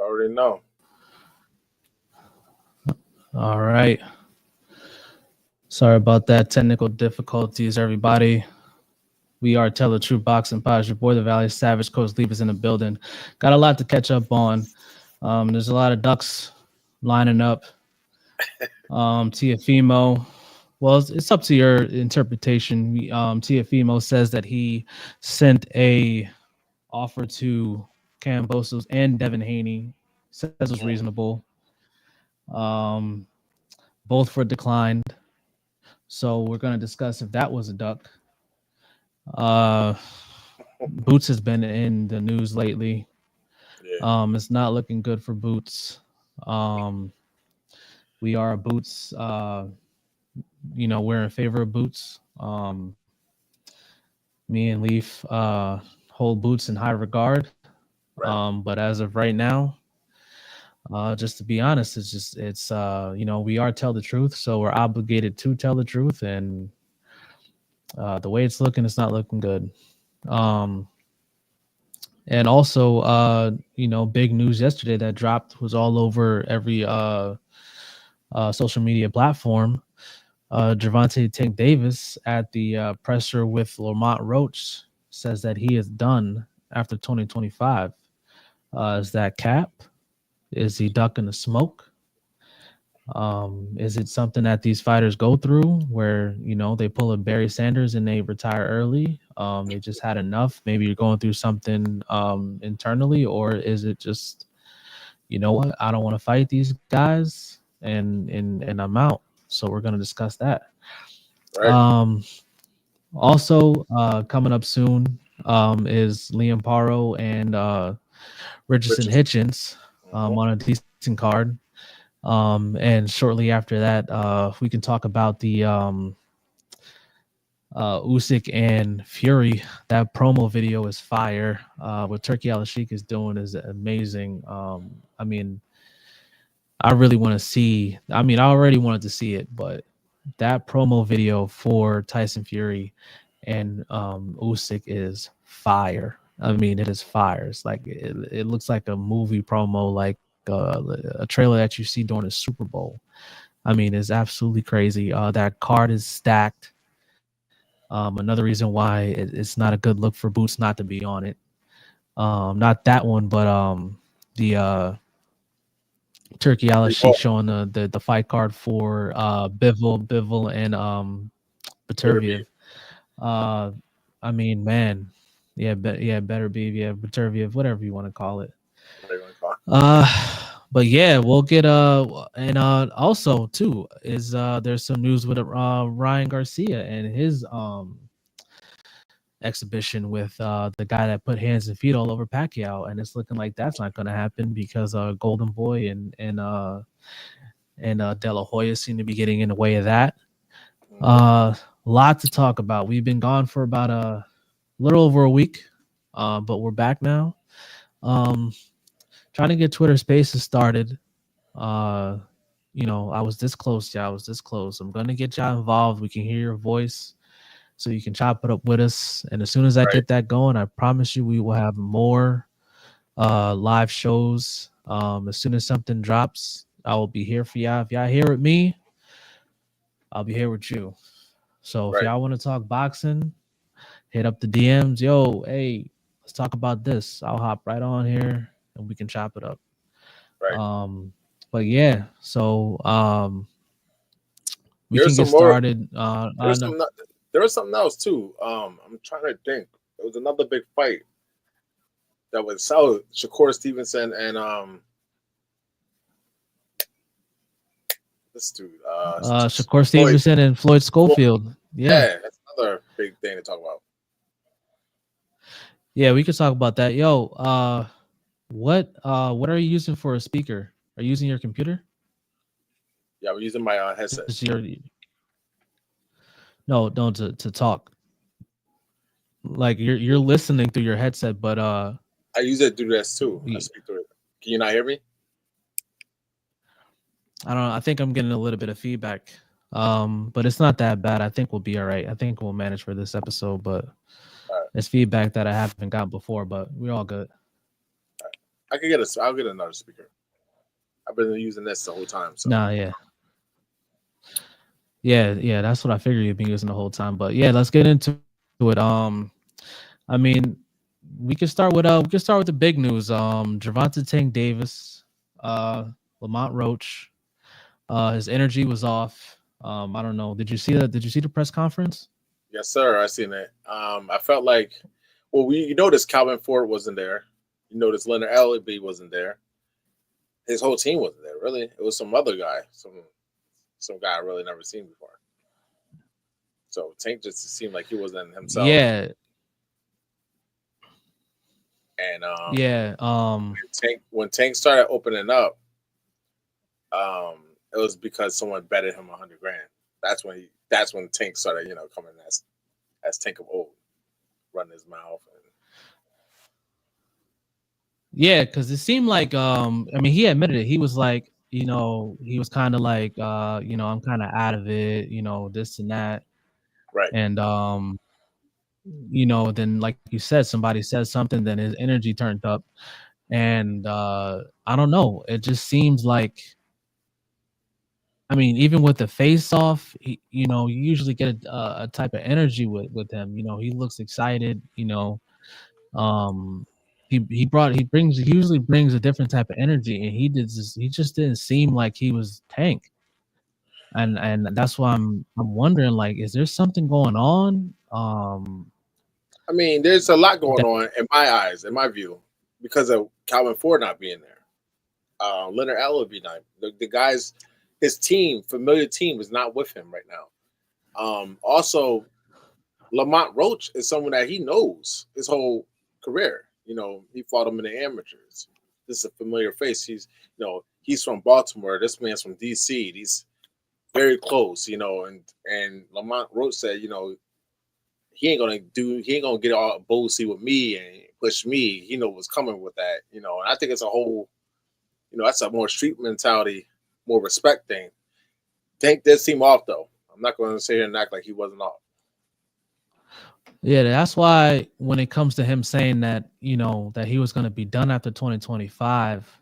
already know. All right. Sorry about that. Technical difficulties, everybody. We are Tell the True Boxing Pod. Your boy, the Valley Savage, Coach Leave is in the building. Got a lot to catch up on. There's a lot of ducks lining up. Tiafimo. Well, it's up to your interpretation. Tiafimo says that he sent a offer to Kambosos and Devin Haney. Says it was reasonable. Um, both were declined. So we're going to discuss if that was a duck. Boots has been in the news lately. Yeah. It's not looking good for Boots. We are Boots. We're in favor of Boots. Me and Leaf hold Boots in high regard. Right. But as of right now, just to be honest, we are Tell the Truth, so we're obligated to tell the truth, and the way it's looking, it's not looking good. And also, big news yesterday that dropped was all over every social media platform. Gervonta Tank Davis at the presser with Lamont Roach says that he is done after 2025. Is that cap? Is he ducking the smoke? Is it something that these fighters go through where, they pull a Barry Sanders and they retire early? They just had enough. Maybe you're going through something internally, or is it just, you know what, I don't want to fight these guys and I'm out. So we're going to discuss that. Right. Also coming up soon is Liam Paro and Richardson Hitchens on a decent card. And shortly after that, we can talk about the Usyk and Fury. That promo video is fire. What Turkey Al-Sheikh is doing is amazing. I really want to see. I already wanted to see it, but that promo video for Tyson Fury and Usyk is fire. It is fire. It's like it looks like a movie promo, like a trailer that you see during a Super Bowl. It's absolutely crazy. That card is stacked. Another reason why it's not a good look for Boots not to be on it. Not that one, but the Turkey Al-Sheikh showing the fight card for Bivol and Beterbiev. Man, better be, Beterbiev, whatever you want to call it. But yeah, we'll get and also too is there's some news with Ryan Garcia and his exhibition with the guy that put hands and feet all over Pacquiao, and it's looking like that's not going to happen because Golden Boy and De La Hoya seem to be getting in the way of that. Lot to talk about. We've been gone for about a little over a week, but we're back now. Trying to get Twitter Spaces started. I was this close. Yeah, I was this close. I'm going to get y'all involved. We can hear your voice so you can chop it up with us. And as soon as I get that going, I promise you we will have more live shows. As soon as something drops, I will be here for y'all. If y'all here with me, I'll be here with you. So if y'all want to talk boxing, hit up the DMs. Yo, hey, let's talk about this. I'll hop right on here and we can chop it up. But yeah, so we can get started. There was something else too. I'm trying to think. There was another big fight that was Shakur Stevenson and this dude. Shakur Stevenson and Floyd Schofield. Yeah, that's another big thing to talk about. Yeah, we could talk about that. Yo, what are you using for a speaker? Are you using your computer? Yeah, we're using my headset. No, to talk. Like you're listening through your headset, but I use it through this too. I speak through it. Can you not hear me? I don't know. I think I'm getting a little bit of feedback. But it's not that bad. I think we'll be all right. I think we'll manage for this episode, but it's feedback that I haven't gotten before, but we're all good. I can get a. I'll get another speaker. I've been using this the whole time. So Nah, yeah. That's what I figured you'd been using the whole time. But yeah, let's get into it. I mean, we can start with the big news. Gervonta Tank Davis, Lamont Roach, his energy was off. I don't know. Did you see that? Did you see the press conference? yes, sir. I seen it. I felt like, well, you noticed Calvin Ford wasn't there. You noticed Leonard Ellerbe wasn't there. His whole team wasn't there. Really, it was some other guy, some guy I really never seen before. So Tank just seemed like he wasn't himself. Yeah, And yeah. when Tank started opening up, it was because someone betted him $100,000. That's when Tank started, coming as Tank of old, running his mouth. Yeah, because it seemed like I mean he admitted it. He was like, he was kind of like I'm kind of out of it, this and that. Right. And then like you said, somebody says something, then his energy turned up. And I don't know. It just seems like, I mean, even with the face off, you usually get a type of energy with him. He looks excited, um he usually brings a different type of energy, and he just didn't seem like he was Tank. And that's why I'm wondering, like, is there something going on? I mean, there's a lot going That on in my eyes, in my view, because of Calvin Ford not being there. Leonard Ellerbe not. The guys, his team, familiar team, is not with him right now. Also, Lamont Roach is someone that he knows his whole career. He fought him in the amateurs. This is a familiar face. He's from Baltimore. This man's from DC. He's very close, and Lamont Roach said, he ain't gonna get all bossy with me and push me. He know what's coming with that, and I think it's a whole, that's a more street mentality, more respect thing. Tank did seem off though. I'm not going to sit here and act like he wasn't off. Yeah, that's why when it comes to him saying that, that he was going to be done after 2025,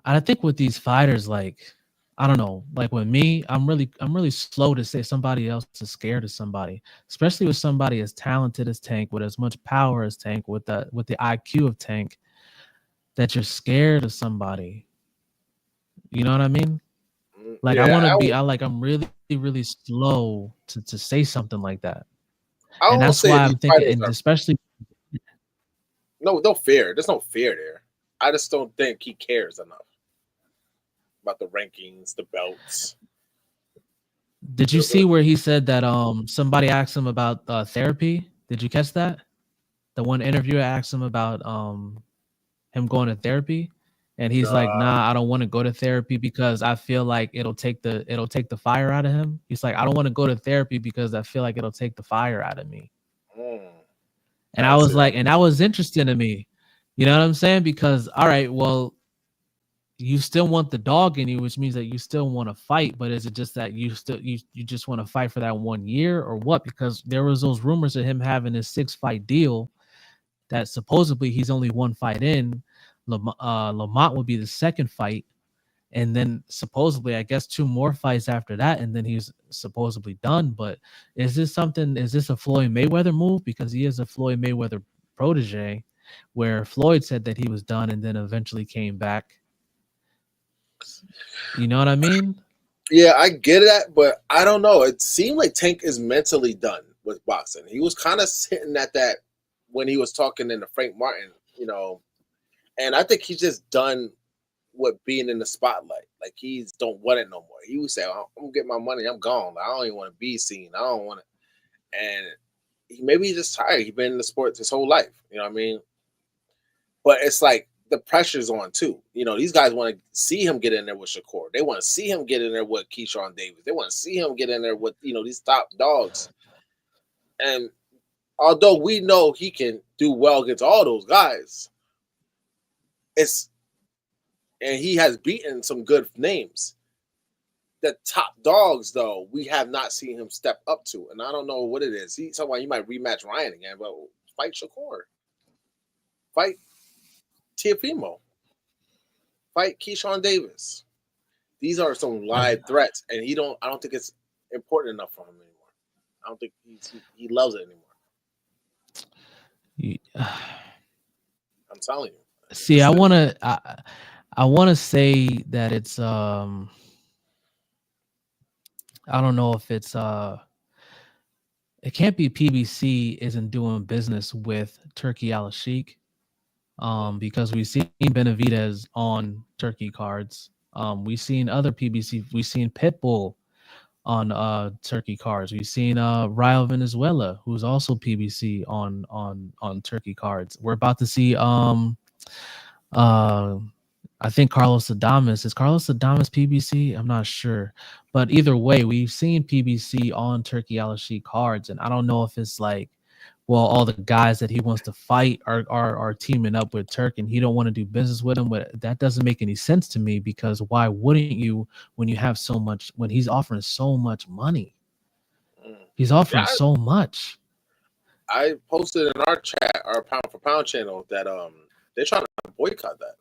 I think with these fighters, like, I don't know, like with me, I'm really slow to say somebody else is scared of somebody, especially with somebody as talented as Tank, with as much power as Tank, with the IQ of Tank, that you're scared of somebody. You know what I mean? Like Yeah, I'm really slow to say something like that. I And don't that's say why these I'm thinking, fighters and are especially, no fear. There's no fear there. I just don't think he cares enough about the rankings, the belts. did you see where he said that somebody asked him about therapy? Did you catch that? The one interviewer asked him about him going to therapy, and he's like, Uh, "Nah, I don't want to go to therapy because I feel like it'll take the fire out of him." He's like, "I don't want to go to therapy because I feel like it'll take the fire out of me." And I I was see that. like, and that was interesting to me. You know what I'm saying? Because all right, well, you still want the dog in you, which means that you still want to fight, but is it just that you just want to fight for that 1 year or what? Because there was those rumors of him having his 6-fight deal that supposedly he's only 1 fight in. Lamont would be the second fight, and then supposedly I guess 2 more fights after that, and then he's supposedly done. But is this a Floyd Mayweather move? Because he is a Floyd Mayweather protege, where Floyd said that he was done and then eventually came back. You know what I mean? Yeah, I get that, but I don't know. It seemed like Tank is mentally done with boxing. He was kind of sitting at that when he was talking in the Frank Martin, and I think he's just done with being in the spotlight. Like he's don't want it no more. He would say, "I'm gonna get my money. I'm gone. I don't even want to be seen. I don't want to." And maybe he's just tired. He's been in the sports his whole life. You know what I mean? But it's like the pressure's on too. These guys want to see him get in there with Shakur. They want to see him get in there with Keyshawn Davis. They want to see him get in there with these top dogs. And although we know he can do well against all those guys, and he has beaten some good names. The top dogs, though, we have not seen him step up to, and I don't know what it is. He might rematch Ryan again, but fight Shakur. Fight Teofimo. Fight Keyshawn Davis. These are some live threats, and I don't think it's important enough for him anymore. I don't think he loves it anymore. I'm telling you. See, I wanna say that it's I don't know if it's it can't be PBC isn't doing business with Turkey Al-Sheikh, because we've seen Benavidez on Turkey cards. We've seen other PBC. We've seen Pitbull on Turkey cards. We've seen Rayo Venezuela, who's also PBC on Turkey cards. We're about to see I think Carlos Adames. Is Carlos Adames PBC? I'm not sure. But either way, we've seen PBC on Turkey Al-Sheikh cards. And I don't know if it's like, well, all the guys that he wants to fight are teaming up with Turk and he don't want to do business with him. But that doesn't make any sense to me, because why wouldn't you when you have so much, when he's offering so much money? He's offering so much. I posted in our chat, our Pound for Pound channel, that they're trying to boycott that.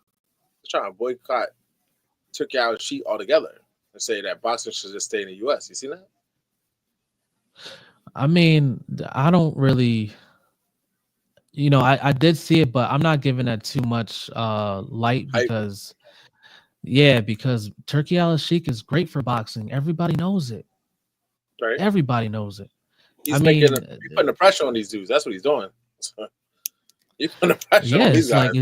They're trying to boycott Turkey Al-Sheikh altogether and say that boxing should just stay in the U.S. You see that? I mean, I don't really, I did see it, but I'm not giving that too much light because, because Turkey Al-Sheikh is great for boxing. Everybody knows it. Right. Everybody knows it. He's putting the pressure on these dudes. That's what he's doing. He's putting the pressure on these guys.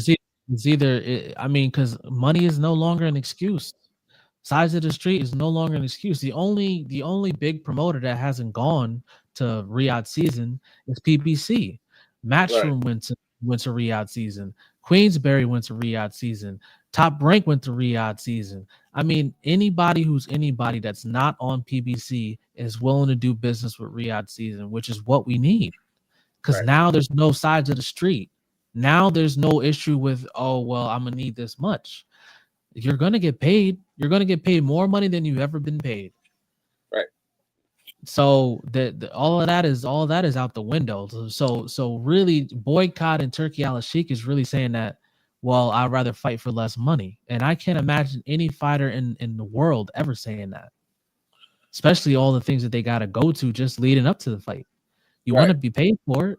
Like, it's either, I mean, because money is no longer an excuse. Size of the street is no longer an excuse. The only big promoter that hasn't gone to Riyadh season is PBC. Matchroom went to Riyadh season. Queensberry went to Riyadh season. Top Rank went to Riyadh season. I mean, anybody that's not on PBC is willing to do business with Riyadh season, which is what we need. Because now there's no sides of the street. Now there's no issue with, oh, well, I'm going to need this much. You're going to get paid. You're going to get paid more money than you've ever been paid. Right. So all that is out the window. So really, boycott and Turkey Al-Sheikh is really saying that, well, I'd rather fight for less money. And I can't imagine any fighter in the world ever saying that, especially all the things that they got to go to just leading up to the fight. You want to be paid for it.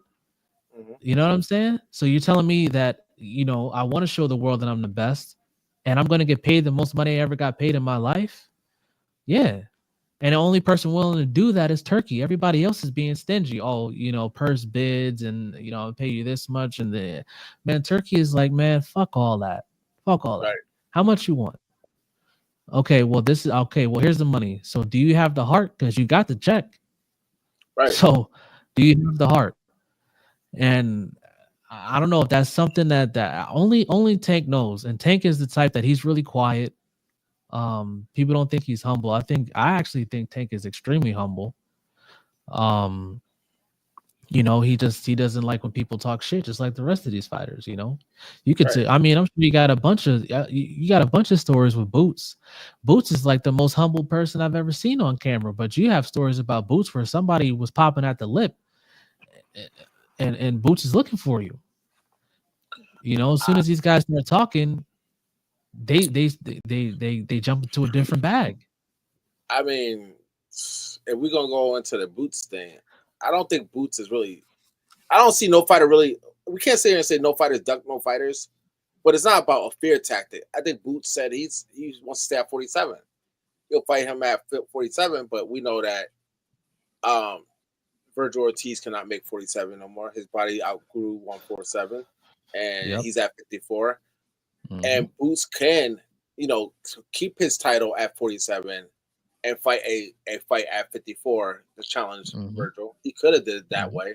You know what I'm saying? So you're telling me that, I want to show the world that I'm the best and I'm going to get paid the most money I ever got paid in my life? Yeah. And the only person willing to do that is Turkey. Everybody else is being stingy. Oh, purse bids and, I'll pay you this much. And man, Turkey is like, man, fuck all that. Fuck all that. How much you want? Okay, well, here's the money. So do you have the heart? Because you got the check. Right. So do you have the heart? And I don't know if that's something that only Tank knows. And Tank is the type that he's really quiet. People don't think he's humble. I actually think Tank is extremely humble. He doesn't like when people talk shit, just like the rest of these fighters. You could say, I mean, I'm sure you got a bunch of stories with Boots. Boots is like the most humble person I've ever seen on camera, but you have stories about Boots where somebody was popping at the lip and Boots is looking for you. As soon as these guys start talking, they jump into a different bag. I mean, if we're gonna go into the Boots thing, I don't think Boots is really. I don't see no fighter really. We can't sit here and say no fighters duck no fighters, but it's not about a fear tactic. I think Boots said he wants to stay at 47. He'll fight him at 47, but we know that Virgil Ortiz cannot make 47 no more. His body outgrew 147, and he's at 54. And Boots can, keep his title at 47 and fight a fight at 54 to challenge Virgil. He could have did it that way.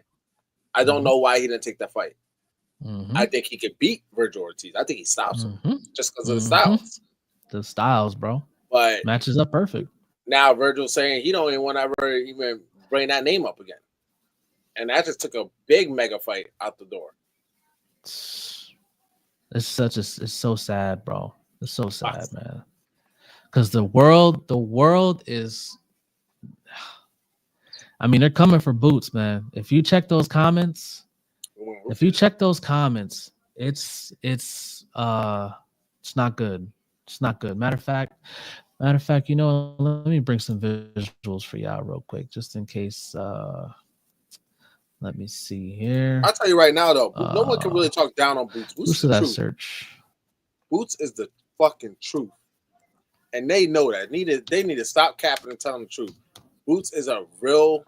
I don't know why he didn't take that fight. I think he could beat Virgil Ortiz. I think he stops him just because of the styles. The styles, bro. But matches up perfect. Now Virgil's saying he don't even want to ever even bring that name up again. And that just took a big mega fight out the door. It's so sad, bro. It's so sad, man. Because the world is, I mean, they're coming for Boots, man. If you check those comments, it's not good. It's not good. Matter of fact, let me bring some visuals for y'all real quick, just in case. Let me see here. I'll tell you right now, though, no one can really talk down on Boots. Boots Who is the should I truth. search? Boots is the fucking truth, and they know that. They need to stop capping and telling the truth. Boots is a real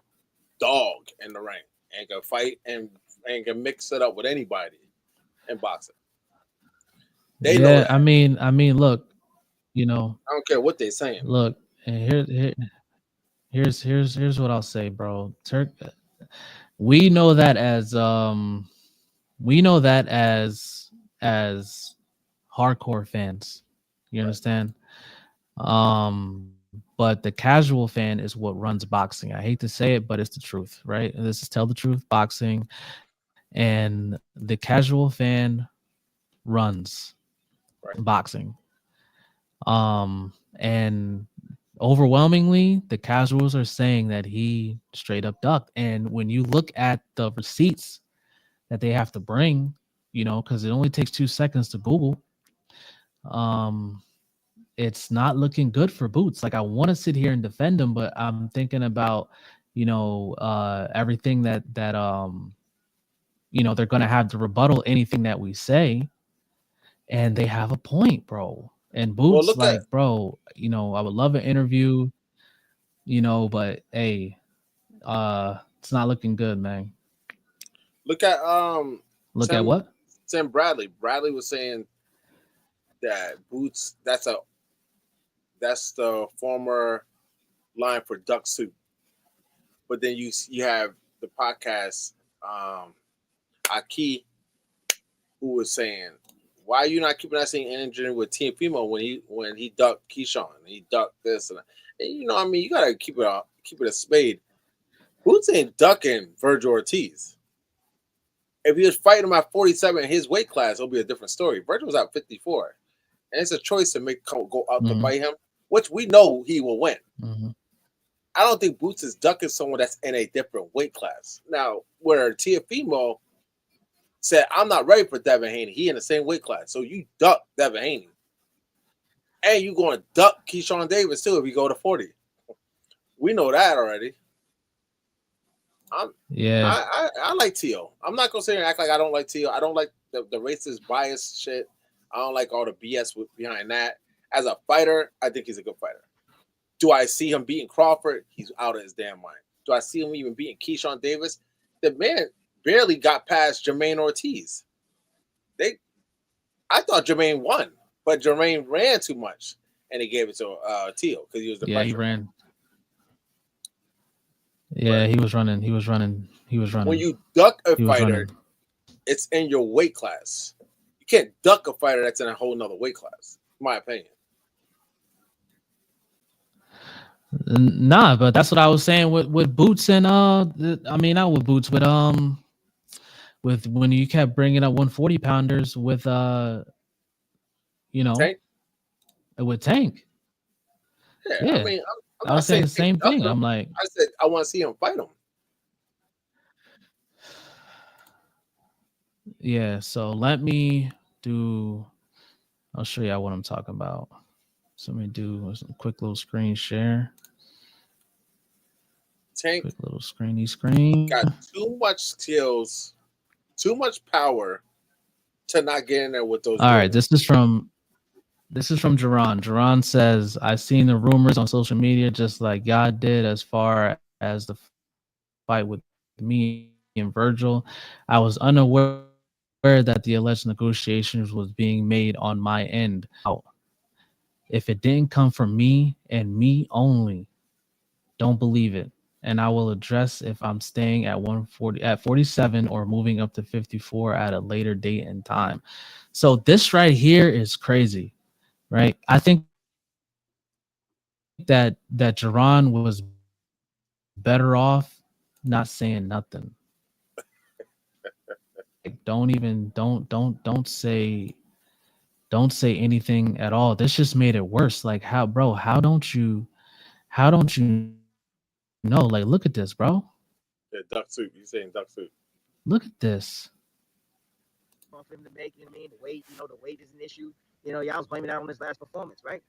dog in the ring and can fight and can mix it up with anybody in boxing. They know that. I mean, look, I don't care what they're saying. Look, and here's what I'll say, bro. We know that as hardcore fans. You understand? But the casual fan is what runs boxing. I hate to say it, but it's the truth, right? And this is Tell the Truth Boxing, and the casual fan runs boxing. And overwhelmingly, the casuals are saying that he straight up ducked. And when you look at the receipts that they have to bring, because it only takes 2 seconds to Google, it's not looking good for Boots. Like, I want to sit here and defend him, but I'm thinking about, everything that they're going to have to rebuttal anything that we say. And they have a point, bro. And Boots, bro, I would love an interview, but hey, it's not looking good, man. Look at at what? Tim Bradley. Bradley was saying that Boots, that's the former line for duck soup. But then you have the podcast Aki, who was saying, why are you not keeping that same energy with Teofimo when he ducked Keyshawn and he ducked this and you gotta keep it a spade. Boots ain't ducking Virgil Ortiz. If he was fighting him at 47 in his weight class, it'll be a different story. Virgil was at 54, and it's a choice to go out to fight him, which we know he will win. Mm-hmm. I don't think Boots is ducking someone that's in a different weight class. Now, where Teofimo said, I'm not ready for Devin Haney. He in the same weight class. So you duck Devin Haney. And you going to duck Keyshawn Davis too if you go to 40. We know that already. I like Tio. I'm not going to sit here and act like I don't like Tio. I don't like the racist bias shit. I don't like all the BS behind that. As a fighter, I think he's a good fighter. Do I see him beating Crawford? He's out of his damn mind. Do I see him even beating Keyshawn Davis? The man barely got past Jermaine Ortiz. I thought Jermaine won, but Jermaine ran too much, and he gave it to Tio because he was the pressure. He ran. Yeah, he was running. When you duck a fighter, it's in your weight class. You can't duck a fighter that's in a whole nother weight class, in my opinion. Nah, but that's what I was saying with Boots and not with Boots, with when you kept bringing up 140 pounders with Tank? with Tank. Yeah. I mean, I was saying the same thing. I'm like, I said I want to see him fight him. Yeah, so let me do. I'll show you what I'm talking about. So let me do a quick little screen share. Tank, quick little screen. Got too much skills, too much power to not get in there with those. All right, this is from Jerron. Jerron says, I've seen the rumors on social media just like God did as far as the fight with me and Virgil. I was unaware that the alleged negotiations was being made on my end. If it didn't come from me and me only, don't believe it. And I will address if I'm staying at 47 or moving up to 54 at a later date and time. So this right here is crazy, right? I think that Jerron was better off not saying nothing. Don't say anything at all. This just made it worse. Like, how don't you know? Like, look at this, bro. Yeah, duck suit. You saying duck suit? Look at this. spot for him to make. You know what I mean? The weight, the weight is an issue. Y'all was blaming that on his last performance, right?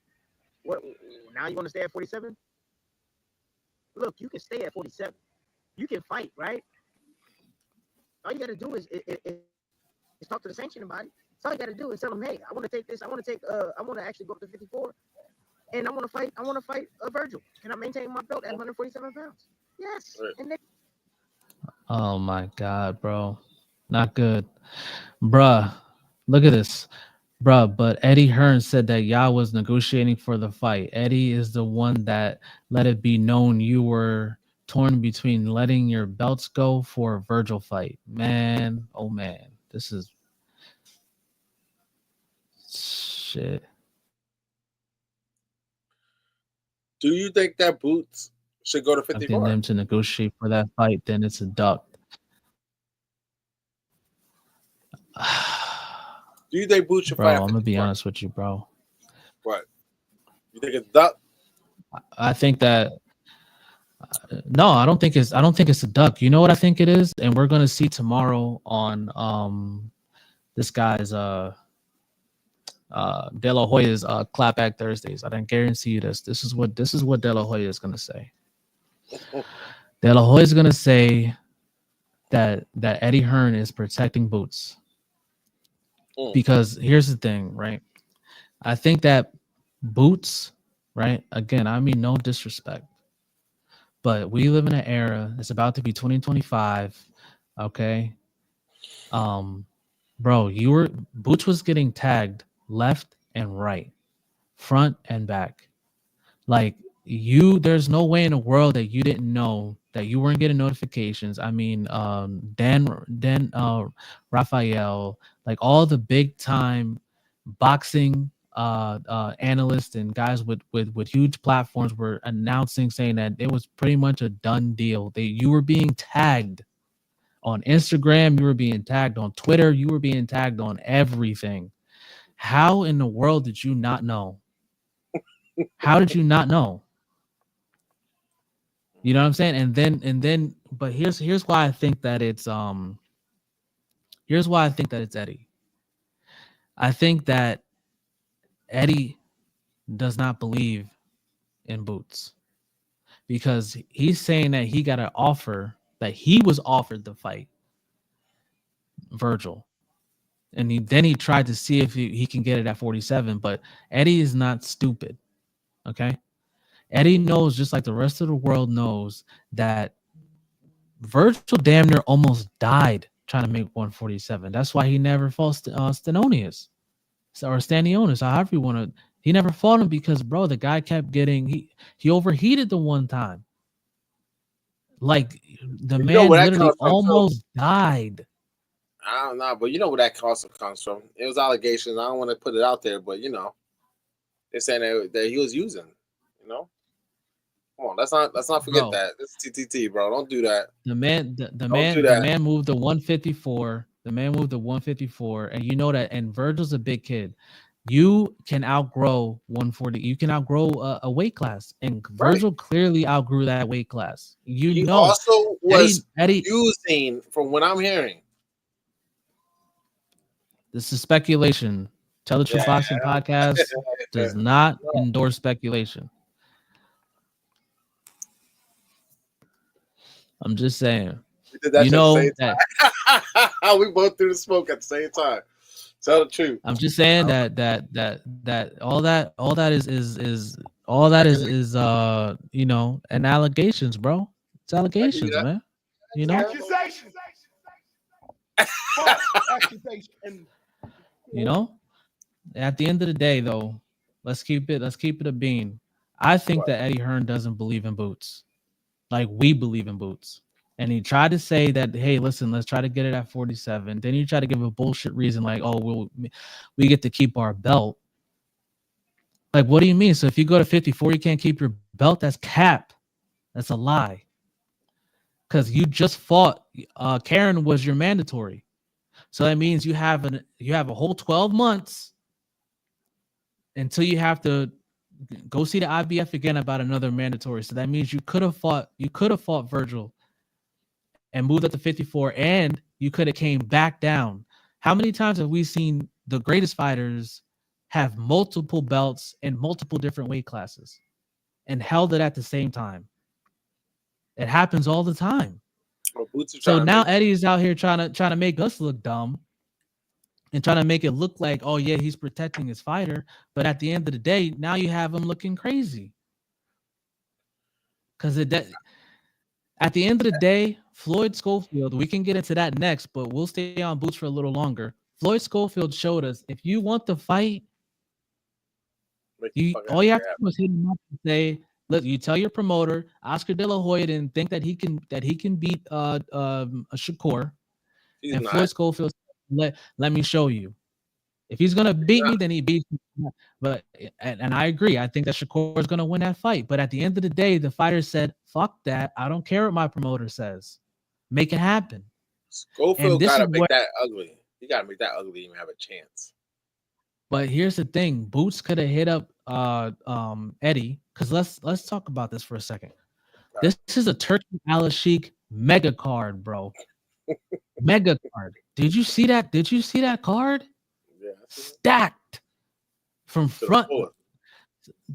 What now? You want to stay at 47? Look, you can stay at 47. You can fight, right? All you got to do is talk to the sanctioning body. That's all you got to do is tell them, hey, I want to take this. I want to actually go up to 54, and I want to fight. I want to fight Virgil. Can I maintain my belt at 147 pounds? Yes. And oh my God, bro, not good, bruh. Look at this, bruh. But Eddie Hearn said that Yah was negotiating for the fight. Eddie is the one that let it be known you were torn between letting your belts go for a Virgil fight. Man, oh man, this is shit. Do you think that Boots should go to Getting 54? them to negotiate for that fight, then it's a duck. Do you think Boots should Bro, fight? I'm gonna be honest with you, bro. What? You think it's duck? I think that no, I don't think it's a duck. You know what I think it is, and we're gonna see tomorrow on this guy's De La Hoya's Clapback Thursdays. I didn't guarantee you this. This is what De La Hoya is gonna say. De La Hoya is gonna say that Eddie Hearn is protecting Boots. Because here's the thing, right? I think that Boots, right? Again, I mean no disrespect, but we live in an era. It's about to be 2025. Okay. Bro, Boots was getting tagged left and right, front and back. Like there's no way in the world that you didn't know that you weren't getting notifications. I mean, Dan Raphael, like all the big time boxing analysts and guys with huge platforms were announcing, saying that it was pretty much a done deal. You were being tagged on Instagram, you were being tagged on Twitter, you were being tagged on everything. How in the world did you not know? How did you not know? You know what I'm saying? And then, but here's why I think that it's Eddie. I think that Eddie does not believe in Boots because he's saying that he got an offer, that he was offered the fight Virgil, and he tried to see if he can get it at 47. But Eddie is not stupid. Okay. Eddie knows, just like the rest of the world knows, that Virgil damn near almost died trying to make 147. That's why he never fought Stanionis or Stanionis, however you want to. He never fought him because, bro, the guy kept getting he overheated the one time. Like the man literally almost died. I don't know, but you know where that also comes from. It was allegations. I don't want to put it out there, but they're saying that he was using. Come on, let's not forget that. This is TTT, bro. Don't do that. The man moved to 154. The man moved to 154, and you know that. And Virgil's a big kid. You can outgrow 140. You can outgrow a weight class, and Virgil clearly outgrew that weight class. He also was Eddie using, from what I'm hearing. This is speculation. Tell the Truth Boxing Podcast does not endorse speculation. I'm just saying. We did that we both threw the smoke at the same time. Tell the truth. I'm just saying that all that is and allegations, bro. It's allegations, man. Accusations. At the end of the day, though, let's keep it a bean. I think that Eddie Hearn doesn't believe in Boots. Like we believe in Boots. And he tried to say that, hey, listen, let's try to get it at 47. Then he tried to give a bullshit reason like, oh, we get to keep our belt. Like, what do you mean? So if you go to 54, you can't keep your belt? That's cap. That's a lie. Because you just fought. Karen was your mandatory. So that means you have a whole 12 months until you have to go see the IBF again about another mandatory. So that means you could have fought Virgil and moved up to 54, and you could have came back down, How many times have we seen the greatest fighters have multiple belts in multiple different weight classes and held it at the same time? It happens all the time. Well, Boots is So trying to now make Eddie's out here trying to make us look dumb and trying to make it look like, oh yeah, he's protecting his fighter. But at the end of the day, now you have him looking crazy. Because at the end of the day, Floyd Schofield, we can get into that next, but we'll stay on Boots for a little longer. Floyd Schofield showed us if you want to fight, all you have to do is hit him up and say, look, you tell your promoter, Oscar De La Hoya didn't think that he can beat Shakur. He's and not. Floyd Schofield, let me show you. If he's gonna beat me, then he beats me. But and I agree. I think that Shakur is gonna win that fight. But at the end of the day, the fighter said, "Fuck that! I don't care what my promoter says. Make it happen." Schofield gotta make that ugly. You gotta make that ugly to even have a chance. But here's the thing: Boots could have hit up Eddie. Because let's talk about this for a second. This is a Turki Al-Sheikh mega card, bro. Mega card. Did you see that? Did you see that card? Yeah. Stacked from front.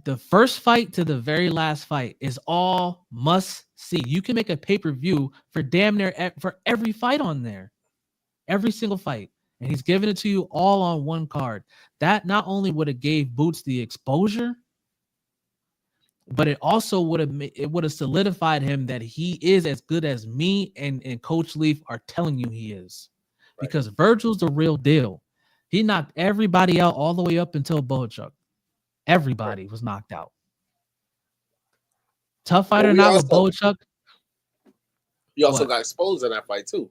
The first fight to the very last fight is all must see. You can make a pay-per-view for damn near for every fight on there. Every single fight. And he's giving it to you all on one card. That not only would have gave Boots the exposure, but it also would have solidified him that he is as good as me and Coach Leaf are telling you he is. Right. Because Virgil's the real deal. He knocked everybody out all the way up until Bohachuk. Everybody was knocked out. Tough fighter now with Bohachuk. He also got exposed in that fight too.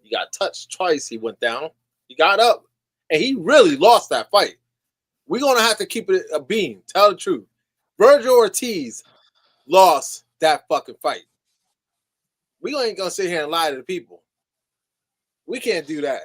He got touched twice. He went down. He got up, and he really lost that fight. We're gonna have to keep it a beam. Tell the truth. Virgil Ortiz lost that fucking fight. We ain't gonna sit here and lie to the people. We can't do that.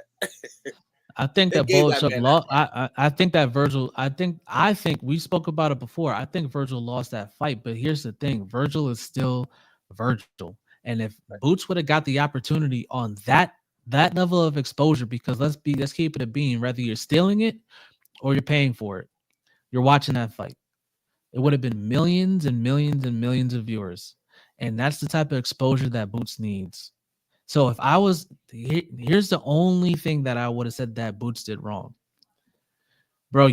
I think that Bohachuk lost. I think that Virgil. I think we spoke about it before. I think Virgil lost that fight. But here's the thing: Virgil is still Virgil. And if Boots would have got the opportunity on that level of exposure, because let's keep it a beam. Whether you're stealing it or you're paying for it, you're watching that fight. It would have been millions and millions and millions of viewers. And that's the type of exposure that Boots needs. So if I was, here's the only thing that I would have said that Boots did wrong. Bro,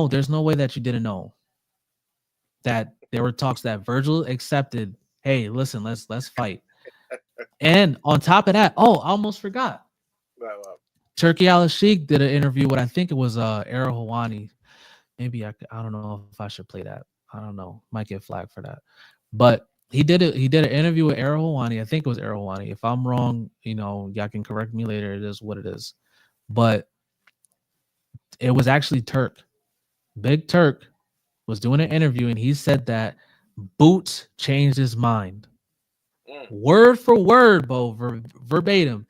there's no way that you didn't know that there were talks that Virgil accepted, hey, listen, let's fight. And on top of that, I almost forgot. Turki Al-Sheikh did an interview with, I think it was Ariel Helwani. Maybe I don't know if I should play that. I don't know. Might get flagged for that. But he did an interview with Ariel Helwani. I think it was Ariel Helwani. If I'm wrong, y'all can correct me later. It is what it is. But it was actually Turk. Big Turk was doing an interview, and he said that Boots changed his mind. Word for word, Bo, verbatim.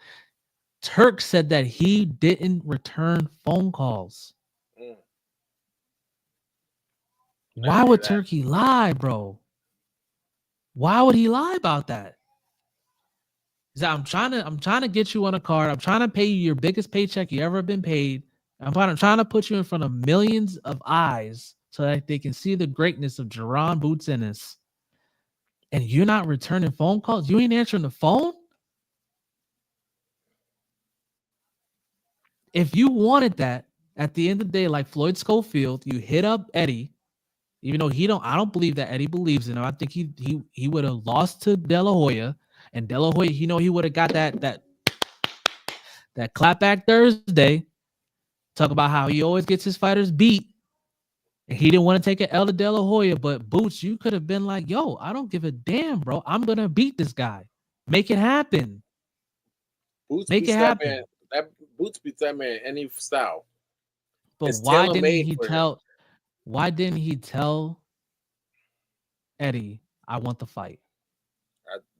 Turk said that he didn't return phone calls. Why would Turkey lie, bro? Why would he lie about that? I'm trying to get you on a card. I'm trying to pay you your biggest paycheck you ever been paid. I'm trying to put you in front of millions of eyes so that they can see the greatness of Jaron Boots Ennis. And you're not returning phone calls? You ain't answering the phone? If you wanted that, at the end of the day, like Floyd Schofield, you hit up Eddie. Even though I don't believe that Eddie believes in him. I think he would have lost to De La Hoya, and De La Hoya, he would have got that clapback Thursday. Talk about how he always gets his fighters beat, and he didn't want to take an L to De La Hoya. But Boots, you could have been like, "Yo, I don't give a damn, bro. I'm gonna beat this guy. Make it happen. Make it happen." That Boots beats that man any style. But why didn't he tell? Why didn't he tell Eddie, I want the fight?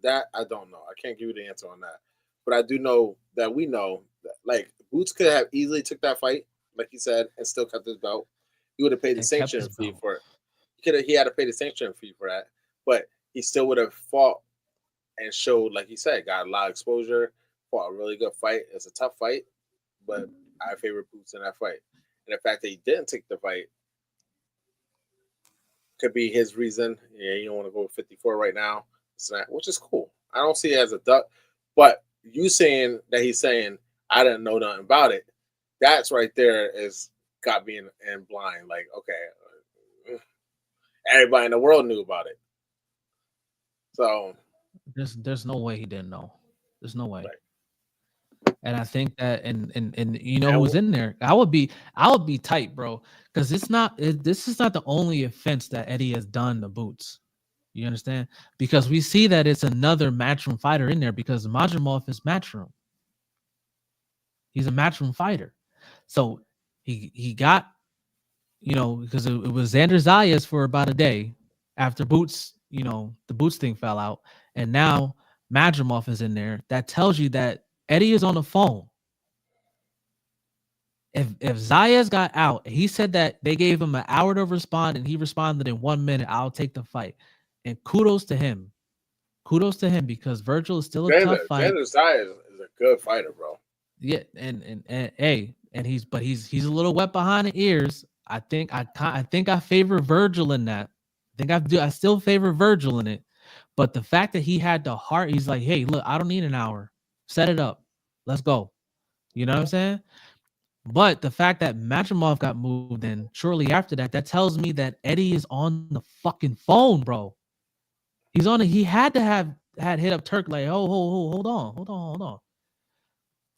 That I don't know. I can't give you the answer on that. But I do know that we know that, like, Boots could have easily took that fight, like he said, and still kept his belt. He would have paid the sanction fee for it. He had to pay the sanction fee for that. But he still would have fought and showed, like he said, got a lot of exposure, fought a really good fight. It's a tough fight. But I favor Boots in that fight. And the fact that he didn't take the fight could be his reason. Yeah, you don't want to go with 54 right now, which is cool. I don't see it as a duck. But you saying that he's saying, I didn't know nothing about it, that's right there is got me in blind. Like, okay, everybody in the world knew about it. So there's no way he didn't know. There's no way. Right. And I think that and you know who's in there. I would be tight, bro, because this is not the only offense that Eddie has done to Boots. You understand? Because we see that it's another matchroom fighter in there because Madrimov is matchroom. He's a matchroom fighter. So he got, you know, because it was Xander Zayas for about a day after Boots, you know, the Boots thing fell out. And now Madrimov is in there. That tells you that Eddie is on the phone. If Zayas got out, he said that they gave him an hour to respond, and he responded in 1 minute. I'll take the fight, and kudos to him. Kudos to him because Virgil is still a tough fight. Xander Zayas is a good fighter, bro. Yeah, and he's a little wet behind the ears. I think I favor Virgil in that. I still favor Virgil in it. But the fact that he had the heart, he's like, hey, look, I don't need an hour. Set it up. Let's go. You know what I'm saying? But the fact that Madrimov got moved in shortly after that, that tells me that Eddie is on the fucking phone, bro. He's on it. He had to have hit up Turk like, oh, hold on.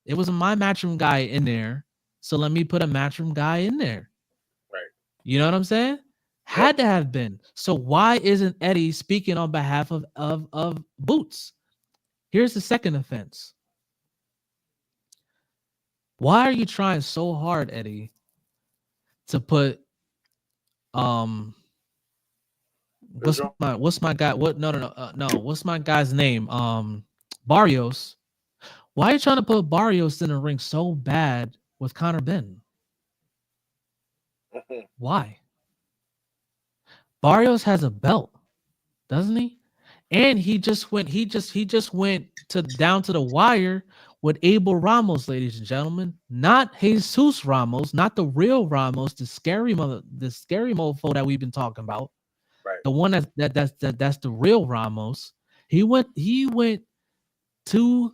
It was my matchroom guy in there, so let me put a matchroom guy in there. Right. You know what I'm saying? Had to have been. So why isn't Eddie speaking on behalf of Boots? Here's the second offense. Why are you trying so hard, Eddie, to put what's my guy? What's my guy's name? Barrios. Why are you trying to put Barrios in the ring so bad with Conor Benn? Why? Barrios has a belt, doesn't he? And he just went to down to the wire with Abel Ramos, ladies and gentlemen. Not Jesus Ramos, not the real Ramos, the scary mofo that we've been talking about. Right. The one that's the real Ramos. He went to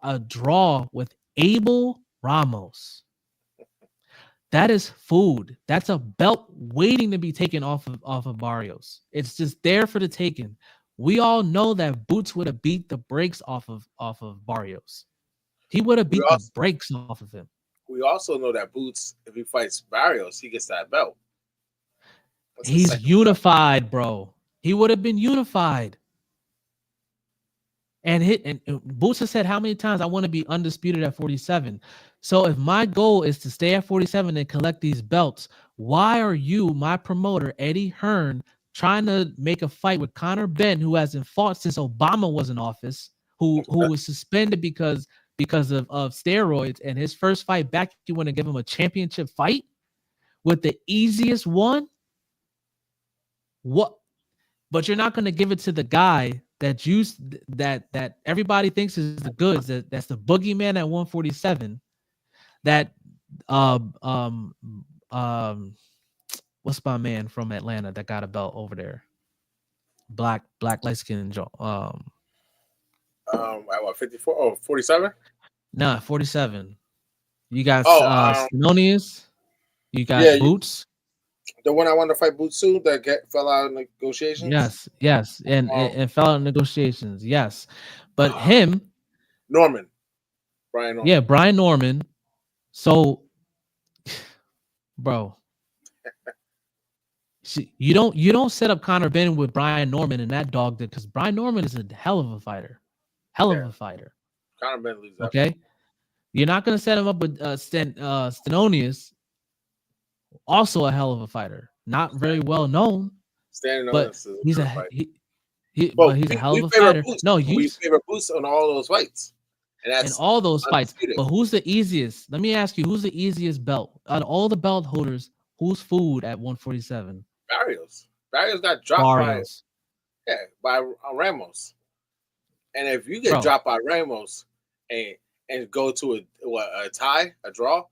a draw with Abel Ramos. That is food. That's a belt waiting to be taken off of Barrios. It's just there for the taking. We all know that Boots would have beat the brakes off of Barrios. He would have beat the brakes off of him. We also know that Boots, if he fights Barrios, he gets that belt. He's unified, bro. He would have been unified. And Boots has said how many times I want to be undisputed at 47. So if my goal is to stay at 47 and collect these belts, why are you, my promoter, Eddie Hearn, trying to make a fight with Conor Benn, who hasn't fought since Obama was in office, who was suspended because of steroids, and his first fight back, you want to give him a championship fight with the easiest one? What? But you're not going to give it to the guy that everybody thinks is the goods. That's the boogeyman at 147. That what's my man from Atlanta that got a belt over there? Black light skin Joe. At what, 54? Oh, 47? Nah, 47. You got Stenonius. You got Boots. The one I wanted to fight Boots too that fell out in negotiations. Yes, and fell out in negotiations. Yes, but him, Brian Norman. Yeah, Brian Norman. So, bro, see, you don't set up Conor Benn with Brian Norman and that dog because Brian Norman is a hell of a fighter, of a fighter. Conor Benn leaves that. Okay, you're not gonna set him up with Stenonius. Also a hell of a fighter, not very well known, but he's a hell of a fighter. Boots. No, we favor Boots on all those fights, and all those fights. But who's the easiest? Let me ask you, who's the easiest belt out of all the belt holders? Who's food at 147? Barrios got dropped by Ramos, and if you get dropped by Ramos and go to a tie, a draw.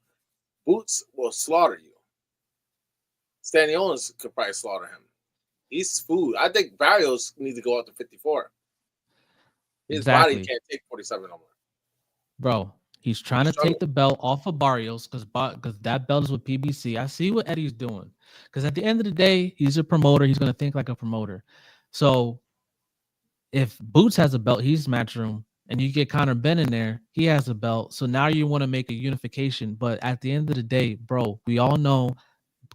Boots will slaughter you. Stanionis could probably slaughter him. He's food. I think Barrios needs to go up to 54. His body can't take 47 no more. Bro, he's trying to take the belt off of Barrios because that belt is with PBC. I see what Eddie's doing. Because at the end of the day, he's a promoter. He's going to think like a promoter. So if Boots has a belt, he's Matchroom, and you get Conor Benn in there, he has a belt. So now you want to make a unification. But at the end of the day, bro, we all know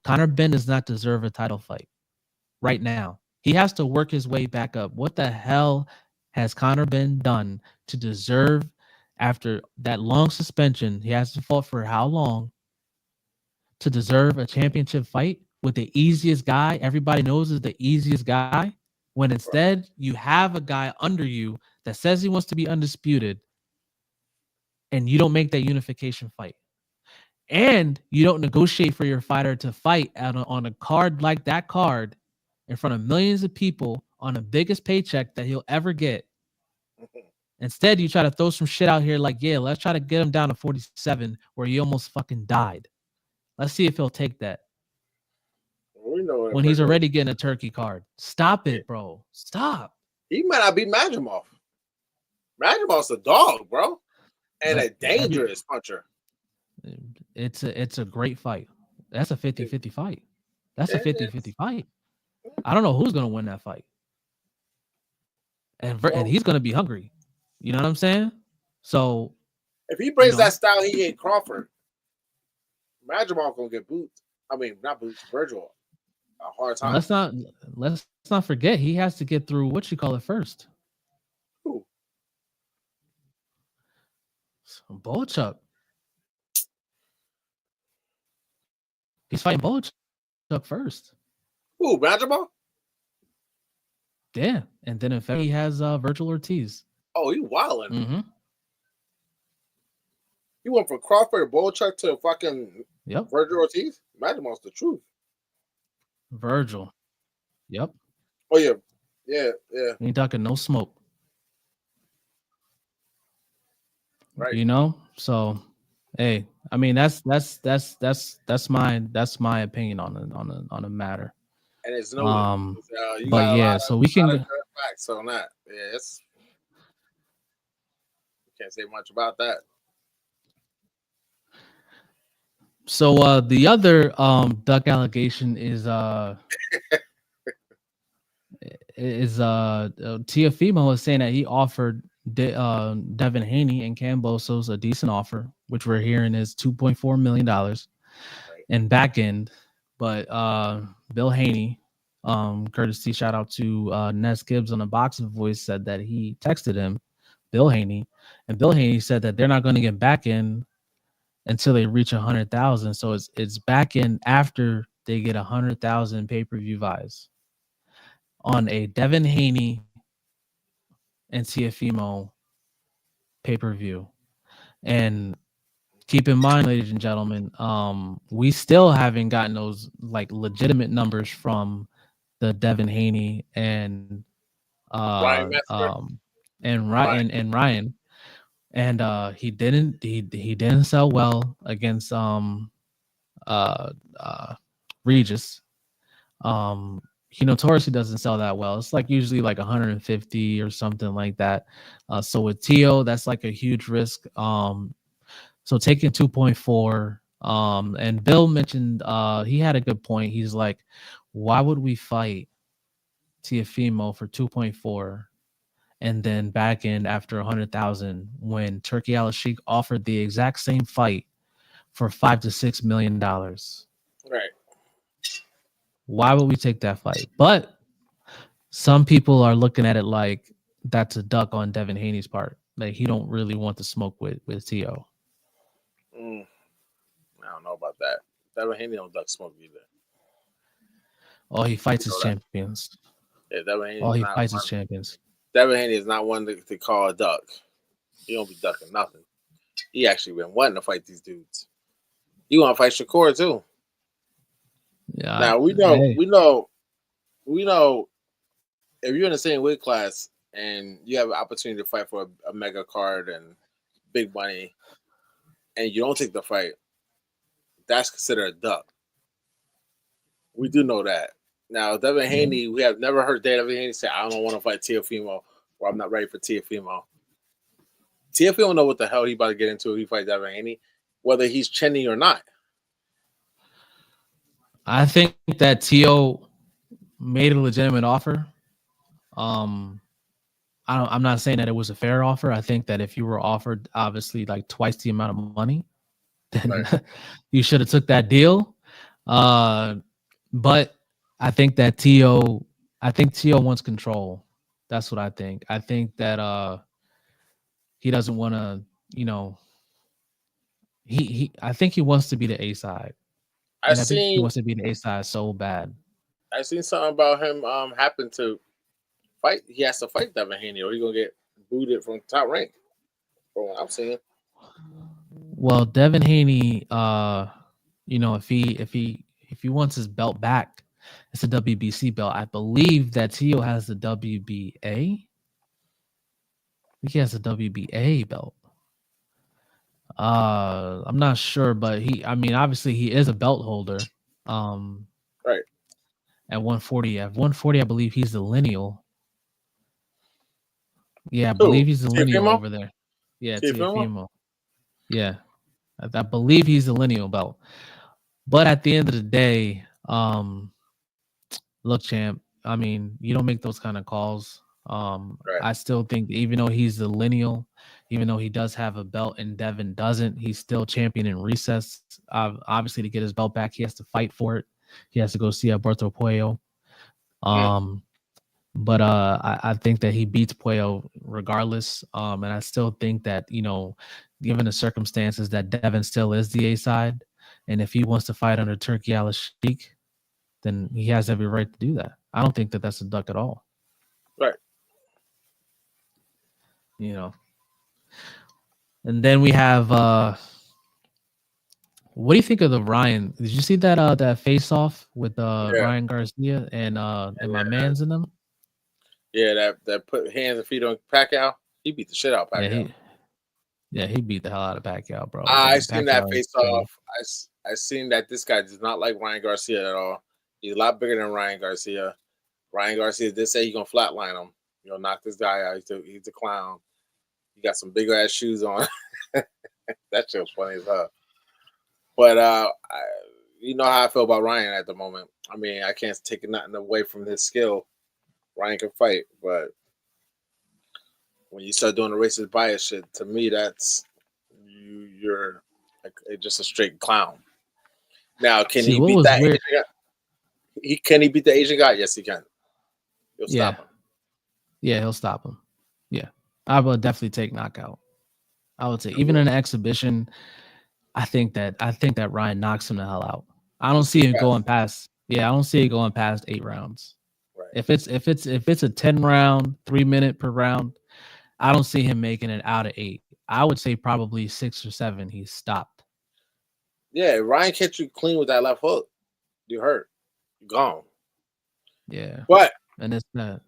Conor Benn does not deserve a title fight right now. He has to work his way back up. What the hell has Conor Benn done to deserve, after that long suspension, he has to fight for how long, to deserve a championship fight with the easiest guy everybody knows is the easiest guy, when instead you have a guy under you that says he wants to be undisputed, and you don't make that unification fight, and you don't negotiate for your fighter to fight on a card like that card in front of millions of people on the biggest paycheck that he'll ever get. Instead, you try to throw some shit out here like, yeah, let's try to get him down to 47 where he almost fucking died. Let's see if he'll take that. We know when he's already getting a turkey card. Stop it, bro. Stop. He might not be Madrimov. Madrimov's a dog, bro. And a dangerous puncher. It's a great fight. That's a 50-50 fight. That's a 50-50 fight. I don't know who's going to win that fight. And he's going to be hungry. You know what I'm saying? So if he brings that style he ate Crawford, Madrimov going to get Boots. I mean, not Boots, Virgil. A hard time. Let's not forget he has to get through first. Who? Bochuk. He's fighting Bochuk first. Who, Madrimov? Yeah, and then in fact he has Virgil Ortiz. Oh, he wilding. Mm-hmm. He went from Crawford to Bochuk to fucking Virgil Ortiz. Madrimov's the truth. Virgil. Yep. Oh yeah. Yeah. Ain't ducking no smoke. Right. You know? So hey, I mean that's my opinion on the matter. And it's no but yeah, so we can facts on that. Yeah, can't say much about that. So the other duck allegation is Teofimo is saying that he offered Devin Haney and Kambosos a decent offer, which we're hearing is $2.4 million in back end. But Bill Haney, courtesy shout out to Ness Gibbs on the Boxing Voice, said that he texted him, Bill Haney, and Bill Haney said that they're not going to get back in until they reach 100,000. So it's back in after they get 100,000 pay-per-view buys on a Devin Haney and Teofimo pay-per-view. And keep in mind, ladies and gentlemen, we still haven't gotten those like legitimate numbers from the Devin Haney and Ryan. And he didn't sell well against Regis. He notoriously doesn't sell that well. It's like usually like 150 or something like that. So with Tio, that's like a huge risk. So taking 2.4. And Bill mentioned he had a good point. He's like, why would we fight Teofimo for 2.4 and then back in after 100,000 when Turki Al-Sheikh offered the exact same fight for $5 to $6 million? Right. Why would we take that fight? But some people are looking at it like that's a duck on Devin Haney's part. Like he don't really want to smoke with Tio. I don't know about that. Devin Haney don't duck smoke either. Oh, he fights his champions. Yeah, Devin Haney. Oh, he fights his champions. Devin Haney is not one to call a duck. He don't be ducking nothing. He actually been wanting to fight these dudes. He want to fight Shakur too. Yeah. Now we know. If you're in the same weight class and you have an opportunity to fight for a mega card and big money, and you don't take the fight, that's considered a duck. We do know that. Now, Devin Haney, we have never heard Devin Haney say, I don't want to fight Teofimo, or I'm not ready for Teofimo. Teofimo know what the hell he about to get into if he fights Devin Haney, whether he's chinny or not. I think that Teo made a legitimate offer. I'm not saying that it was a fair offer. I think that if you were offered obviously like twice the amount of money, then right. You should have took that deal. But I think that Teo wants control. That's what I think. I think that he doesn't want to, I think he wants to be the A side. I think he wants to be the A side so bad. I seen something about him happen to fight. He has to fight Devin Haney, or he's gonna get booted from top rank. From what I'm seeing. Well, Devin Haney, if he wants his belt back, it's a WBC belt. I believe that Teo has the WBA. I think he has a WBA belt. I'm not sure, but obviously he is a belt holder. Right. At 140. At 140, I believe he's the lineal. Yeah, I believe he's the lineal over there. Yeah, Teofimo. Yeah. I believe he's the lineal belt. But at the end of the day, look, champ, you don't make those kind of calls. Right. I still think even though he's the lineal, even though he does have a belt and Devin doesn't, he's still champion in recess. Obviously, to get his belt back, he has to fight for it. He has to go see Alberto Puello. But I think that he beats Puello regardless. And I still think that, given the circumstances, that Devin still is the A side. And if he wants to fight under Turki Al-Sheikh, then he has every right to do that. I don't think that that's a duck at all. Right. And then we have what do you think of the Ryan? Did you see that that face off with Ryan Garcia and my man's in them? Yeah, that put hands and feet on Pacquiao. He beat the shit out of Pacquiao. He beat the hell out of Pacquiao, bro. I seen that face off. I seen that this guy does not like Ryan Garcia at all. He's a lot bigger than Ryan Garcia. Ryan Garcia did say he's gonna flatline him. Knock this guy out. He's a clown. He got some big ass shoes on. That shit was funny as hell. But you know how I feel about Ryan at the moment. I can't take nothing away from his skill. Ryan can fight, but when you start doing the racist bias shit, to me, that's you're like just a straight clown. Now, can he beat that Asian guy? Can he beat the Asian guy? Yes, he can. He'll stop him. Yeah, he'll stop him. Yeah, I will definitely take knockout. I would say even in an exhibition, I think that Ryan knocks him the hell out. I don't see it going past. Yeah, I don't see it going past 8 rounds. Right. If it's a 10 round, 3 minute per round, I don't see him making it out of 8. I would say probably 6 or 7. He's stopped. Yeah, Ryan catch you clean with that left hook, you hurt. You're gone. Yeah. But and it's not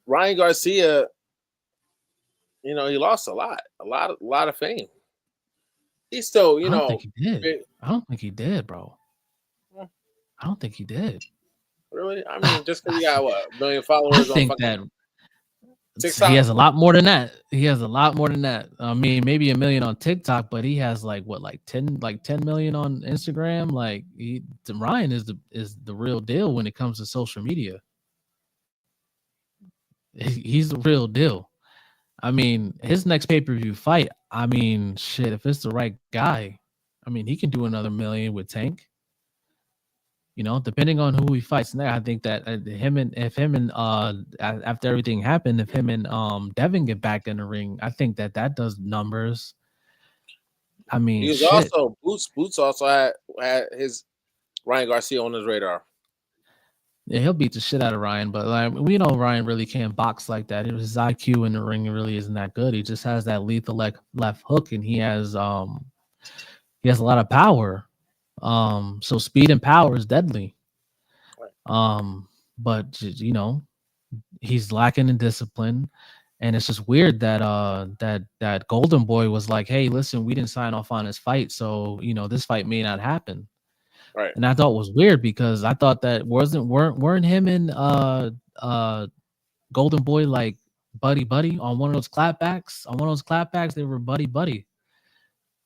Ryan Garcia, he lost a lot of fame. He's still, I don't think he did. I don't think he did, bro. I don't think he did. Really? Just because he got a million followers I think on that TikTok. He has a lot more than that. Maybe a million on TikTok, but he has 10 million on Instagram. Ryan is the real deal when it comes to social media. He's the real deal. His next pay-per-view fight, if it's the right guy, he can do another million with Tank. Depending on who he fights next, I think that after everything happened, if him and Devin get back in the ring, I think that does numbers. He's also Boots also had his Ryan Garcia on his radar. Yeah, he'll beat the shit out of Ryan, but we know Ryan really can't box like that. His IQ in the ring really isn't that good. He just has that lethal left hook, and he has a lot of power. So speed and power is deadly. But he's lacking in discipline, And it's just weird that that Golden Boy was like, hey, listen, we didn't sign off on this fight, so this fight may not happen. Right. And I thought it was weird because I thought that weren't him and Golden Boy like buddy on one of those clapbacks. On one of those clapbacks, they were buddy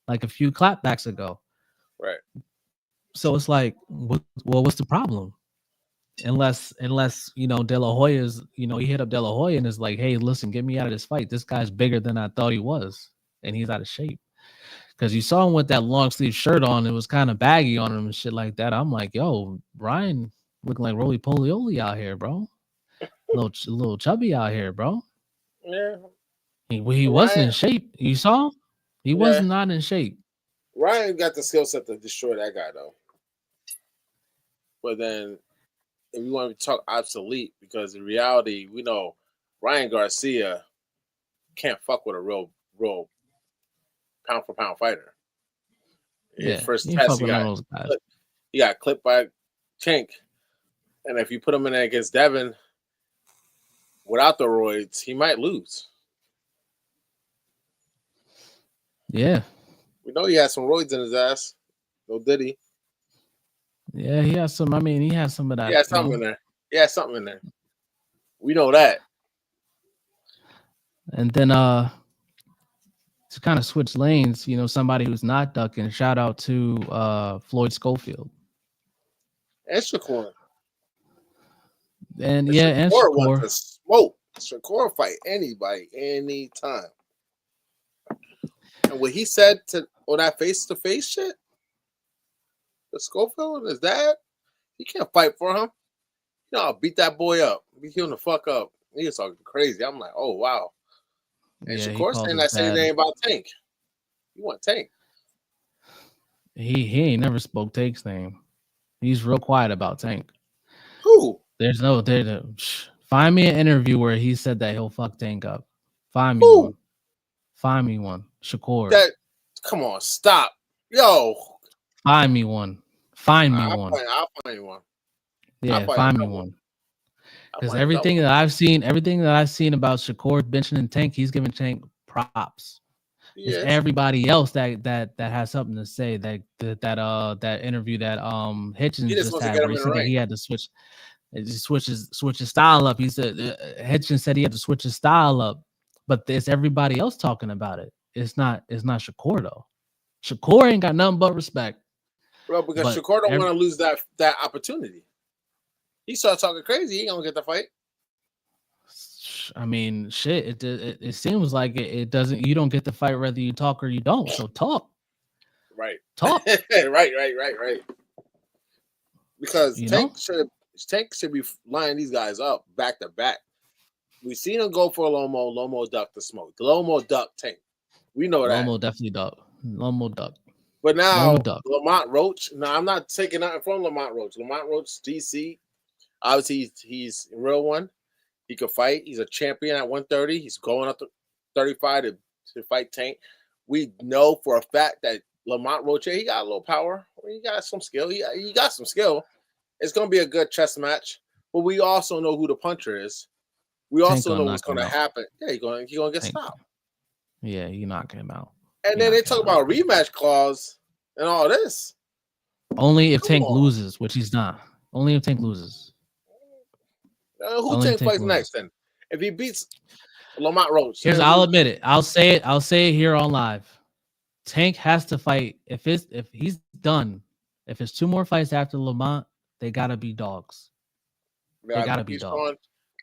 like a few clapbacks ago. Right. So it's like, what's the problem? Unless De La Hoya's, he hit up De La Hoya and is like, hey, listen, get me out of this fight. This guy's bigger than I thought he was, and he's out of shape. Because you saw him with that long sleeve shirt on, it was kind of baggy on him and shit like that. I'm like, yo, Ryan looking like Roly Polioli out here, bro. little chubby out here, bro. Yeah. He wasn't in shape. You saw? He was not in shape. Ryan got the skill set to destroy that guy, though. But then, if you want to talk obsolete, because in reality, we know Ryan Garcia can't fuck with a real pound for pound fighter. His first test, he got clipped by Tank, and if you put him in there against Devin without the roids, he might lose. Yeah, we know he has some roids in his ass. No diddy. Yeah, he has some. I mean, he has some of that. He has something in there. He has something in there. We know that. And then to kind of switch lanes, somebody who's not ducking. Shout out to Floyd Schofield. And Shakur. And Shakur wants to smoke. Shakur fight anybody, anytime. And what he said on that face-to-face shit, the Schofield, his dad, he can't fight for him. I'll beat that boy up. Beat him the fuck up. He was talking crazy. I'm like, oh, wow. And Shakur saying that same name about Tank. You want Tank. He ain't never spoke Tank's name. He's real quiet about Tank. Who? Find me an interview where he said that he'll fuck Tank up. Find me one. Find me one. Shakur. Come on, stop. Yo. Find me one. Find me one. I'll find you one. Yeah, find me one. Because everything that I've seen about Shakur benching and Tank, he's giving Tank props. Yes. It's everybody else that has something to say. That interview that Hitchens just had, where he said that he had to switch. Switch his style up. He said Hitchens said he had to switch his style up, but it's everybody else talking about it. It's not Shakur though. Shakur ain't got nothing but respect. Bro, because Shakur don't want to lose that opportunity. He started talking crazy. He ain't gonna get the fight. I mean, shit. It seems like it doesn't. You don't get the fight whether you talk or you don't. So talk. Right. Talk. right. Because Tank should be lining these guys up back to back. We seen him go for Lomo. Lomo ducked the smoke. Lomo ducked Tank. We know that. Lomo definitely ducked. Lomo ducked. But now Lamont Roach. No, I'm not taking nothing from Lamont Roach. Lamont Roach, DC. Obviously, he's a real one. He could fight. He's a champion at 130. He's going up to 35 to fight Tank. We know for a fact that Lamont Roach, he got a little power. He got some skill. He got some skill. It's going to be a good chess match. But we also know who the puncher is. We also know what's going to happen. Yeah, he's going to get stopped. Yeah, you knock him out. And then they talk about a rematch clause and all this. Only if Tank loses, which he's not. Only if Tank loses. Who Tank fights next then? If he beats Lamont Roach. I'll admit it. I'll say it here on live. Tank has to fight. If he's done, if it's 2 more fights after Lamont, they gotta be dogs. They gotta be dogs.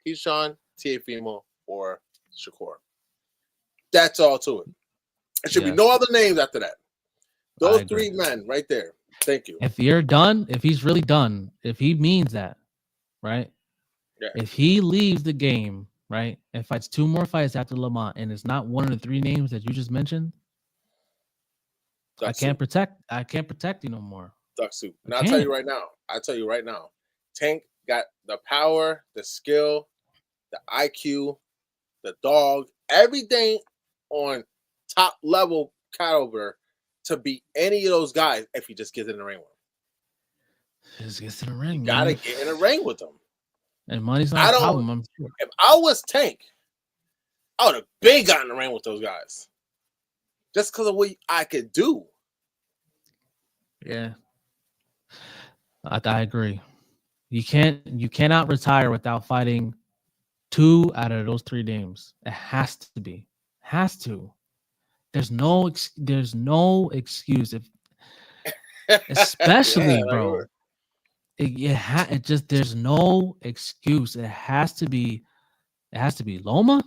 Keyshawn, Teofimo, or Shakur. That's all to it. There should be no other names after that. Those 3 men right there. Thank you. If you're done, if he's really done, if he means that, right? Yeah. If he leaves the game, right, and fights 2 more fights after Lamont, and it's not one of the 3 names that you just mentioned, I can't protect you no more. Duck soup. And I'll tell you right now. Tank got the power, the skill, the IQ, the dog, everything on top level caliber to beat any of those guys if he just gets in the ring with them. Just gets in the ring. Gotta get in the ring with them. And money's not a problem, I'm sure. If I was Tank, I would have been gotten the ring with those guys. Just because of what I could do. Yeah. I agree. You cannot retire without fighting 2 out of those 3 games. It has to be. Has to. There's no excuse if especially bro. It just there's no excuse. It has to be Loma,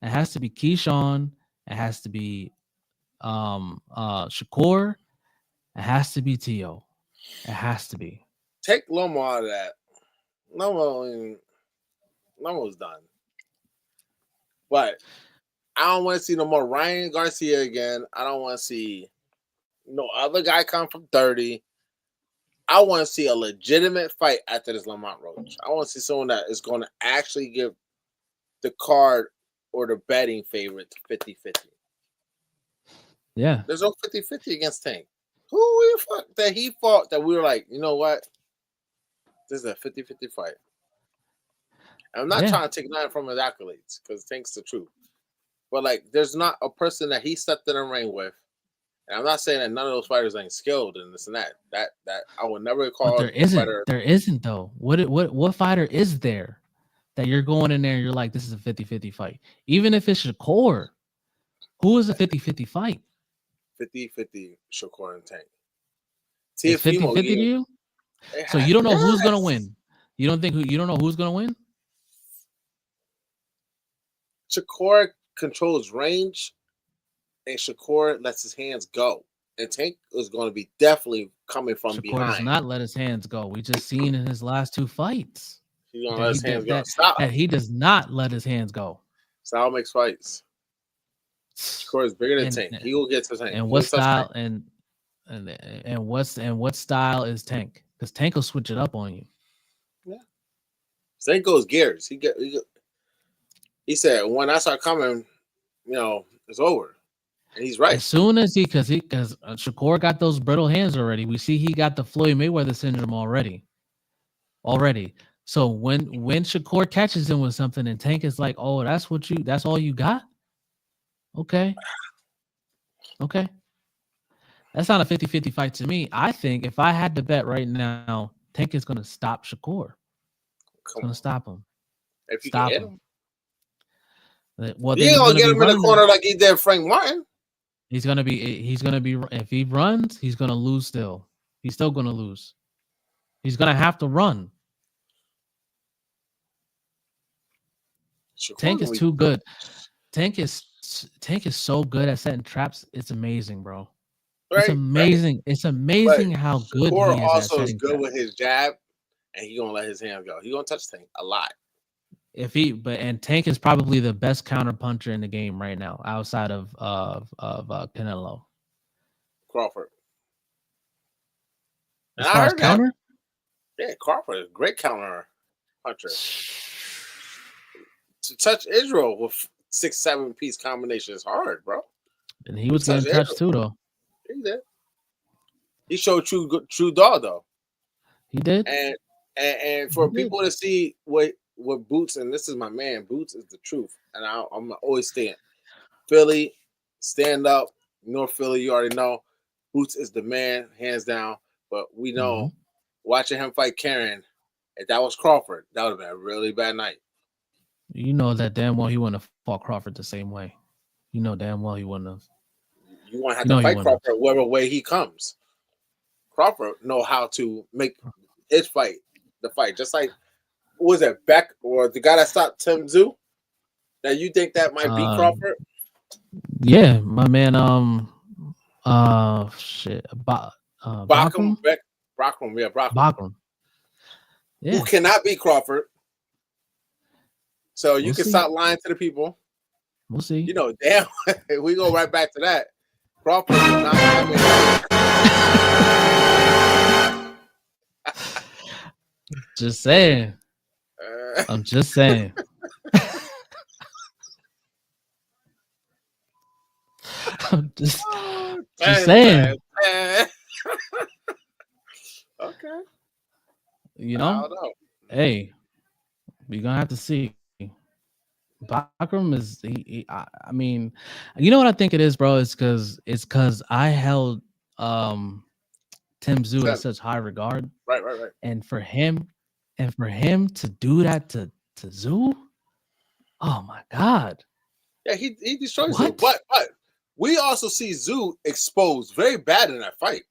it has to be Keyshawn, it has to be Shakur, it has to be Tio. It has to be. Take Loma out of that. Loma's done. But I don't want to see no more Ryan Garcia again. I don't want to see no other guy come from 30. I want to see a legitimate fight after this Lamont Roach. I want to see someone that is going to actually give the card or the betting favorite to 50-50. Yeah. There's no 50-50 against Tank. Who the fuck that he fought that we were like, you know what? This is a 50-50 fight. And I'm not trying to take nothing from his accolades because Tank's the truth. But like, there's not a person that he stepped in the ring with. And I'm not saying that none of those fighters ain't skilled and this and that. That I would never call. But there isn't though. What fighter is there that you're going in there and you're like, this is a 50-50 fight? Even if it's Shakur, who is a 50-50 fight? 50-50 Shakur and Tank. It's 50-50 to you? So you don't know who's gonna win. You don't know who's gonna win? Shakur controls range, and Shakur lets his hands go. And Tank is going to be definitely coming from behind. Shakur does not let his hands go. We just seen in his last 2 fights. He's going to let his hands go. Stop. That he does not let his hands go. Style makes fights. Shakur is bigger than Tank. He will get to Tank. And what style what style is Tank? Because Tank will switch it up on you. Yeah. Tank goes gears. He said, when I start coming, it's over. And he's right. As soon as because Shakur got those brittle hands already. We see he got the Floyd Mayweather syndrome already. So when Shakur catches him with something and Tank is like, oh, that's all you got? Okay. That's not a 50-50 fight to me. I think if I had to bet right now, Tank is going to stop Shakur. It's going to stop him. If you can hit him. Well, he ain't gonna get him in the corner like he did Frank Martin. He's gonna be. If he runs, he's gonna lose. He's still gonna lose. He's gonna have to run. Tank is too good. Tank is so good at setting traps. It's amazing, bro. Right, it's amazing. Right. It's amazing how good he is. Also is good with his jab, and he gonna let his hands go. He gonna touch Tank a lot. And Tank is probably the best counter puncher in the game right now, outside of Canelo. Crawford. As far as counter? Yeah, Crawford is a great counter puncher. To touch Israel with 6-7 piece combination is hard, bro. And he was getting touched too, though. He did. He showed true dog though. He did. And for people to see what Boots, and this is my man, Boots is the truth, and I'm always stand. Philly, stand up. North Philly, you already know. Boots is the man, hands down. But we know, watching him fight Karen, if that was Crawford, that would have been a really bad night. You know that damn well he wouldn't have fought Crawford the same way. You know damn well he wouldn't have. You want to have to fight Crawford whatever way he comes. Crawford know how to make his fight the fight, just like. Was it Beck or the guy that stopped Tim Tszyu? Now you think that might be Crawford? Yeah, my man. Bachman. Bachman. Yeah. Who cannot be Crawford? So you can stop lying to the people. We'll see. You know, damn. We go right back to that. Crawford is not that Just saying. I'm just saying. I'm just saying. Okay. You know? I don't know. Hey, we're gonna have to see. Bakram is I mean, you know what I think it is, bro? It's because I held Tim Zoo in Sam, such high regard, right. and for him to do that to Zoo, oh my god, Yeah, he destroys Zoo. what? But we also see Zoo exposed very bad in that fight.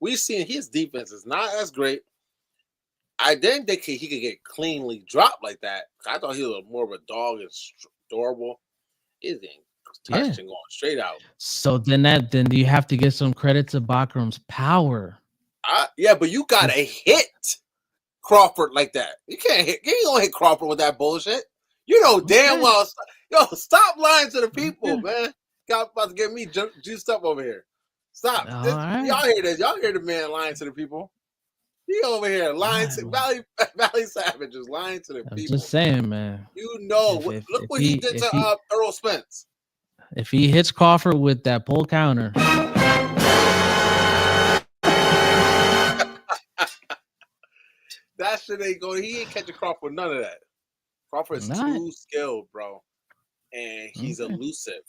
We've seen his defense is not as great. I didn't think he could get cleanly dropped like that. I thought he was more of a dog and durable. He's getting touched and going straight out. So then you have to give some credit to Bakram's power. Yeah, but you gotta hit Crawford like that. You can't hit. You ain't gonna hit Crawford with that bullshit. You know damn well. Yo, stop lying to the people, man. Got about to get me juiced up over here. Stop. Right. Y'all hear this? Y'all hear the man lying to the people? He over here lying to Valley Savage is lying to the people. I'm just saying, man. You know, look what he did to Earl Spence. If he hits Crawford with that pull counter. That shit ain't going. He ain't catching Crawford none of that. Crawford is too skilled, bro, and he's elusive,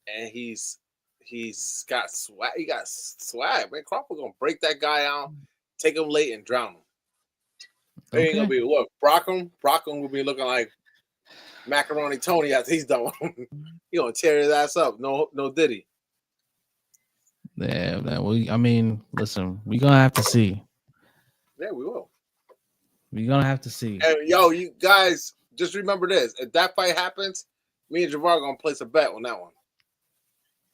and he's got swag. He got swag, man. Crawford gonna break that guy out, take him late, and drown him. They ain't gonna be what Brockham will be looking like Macaroni Tony after he's done. He gonna tear his ass up. No Diddy. Yeah, I mean, listen, we gonna have to see. Yeah, we will. We're gonna have to see. And yo, you guys, just remember this: if that fight happens, me and Javar gonna place a bet on that one.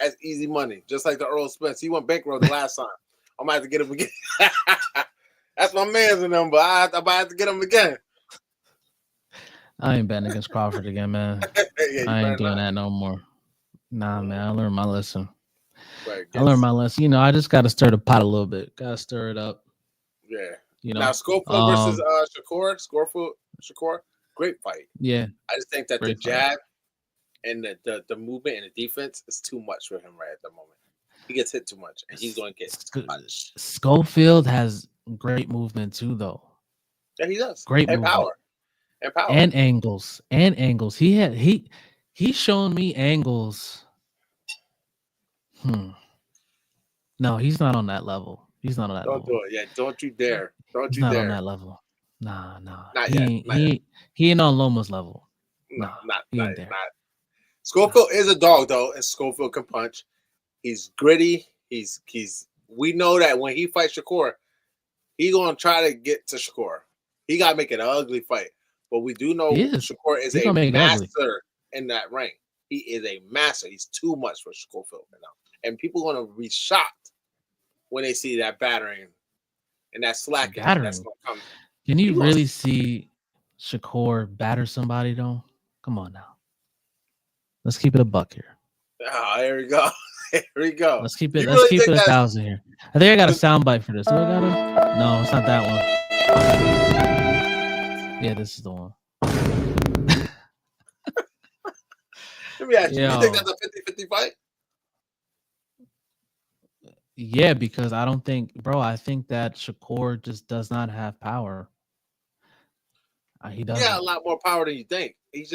That's easy money, just like the Earl Spence. He went bankrupt the last time. I might have to get him again. That's my man's in them, but I might have to get him again. I ain't betting against Crawford again, man. Yeah, I ain't doing that no more. Nah, man. I learned my lesson. Right, I learned my lesson. You know, I just got to stir the pot a little bit. Got to stir it up. Yeah. You know. Now, Schofield versus Shakur, great fight. Yeah. I just think that the jab and the movement and the defense is too much for him right at the moment. He gets hit too much, and he's going to get punched. Schofield has great movement too, though. Yeah, he does. Great and movement. Power. And angles. He's shown me angles. No, he's not on that level. He's not on that level. Don't do it. Yeah, don't you dare. He's not on that level. Nah. Not yet. He ain't on Loma's level. No, not there. Schofield is a dog though, and Schofield can punch. He's gritty. We know that when he fights Shakur, he's gonna try to get to Shakur. He gotta make it an ugly fight. But we do know Shakur is a master in that ring. He is a master. He's too much for Schofield right now. And people are going to be shocked when they see that battering and that slacking. That's gonna come. Can you really see Shakur batter somebody, though? Come on now. Let's keep it a buck here. Oh, here we go. Here we go. Let's keep it 1,000 here. I think I got a soundbite for this. No, it's not that one. Yeah, this is the one. Let me ask you, you think that's a 50-50 fight? Yeah, because I think that Shakur just does not have power. He doesn't. Yeah, a lot more power than you think. He's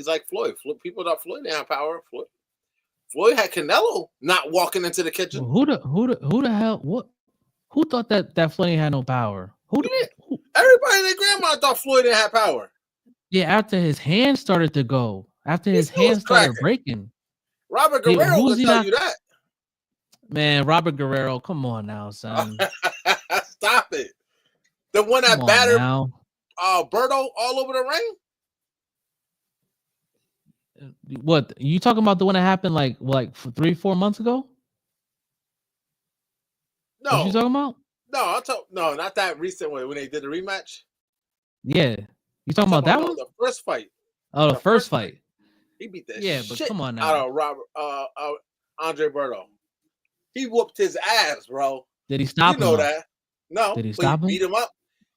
like Floyd. People thought Floyd didn't have power. Floyd had Canelo not walking into the kitchen. Who the hell? What? Who thought that Floyd had no power? Everybody and their grandma thought Floyd didn't have power. Yeah, after his hands started to go, after his hands started breaking. Robert Guerrero will tell you that. Man, Robert Guerrero, come on now, son. Stop it. The one that battered Berto all over the ring? What? You talking about the one that happened like 3-4 months ago? No. What you talking about? No, not that recent one when they did the rematch. Yeah. You talking about that one? The first fight. Oh, the first fight. He beat that shit but come on now. Out of Robert Andre Berto. He whooped his ass, bro. Did he stop him? You know that. No. Did he stop him? Beat him up.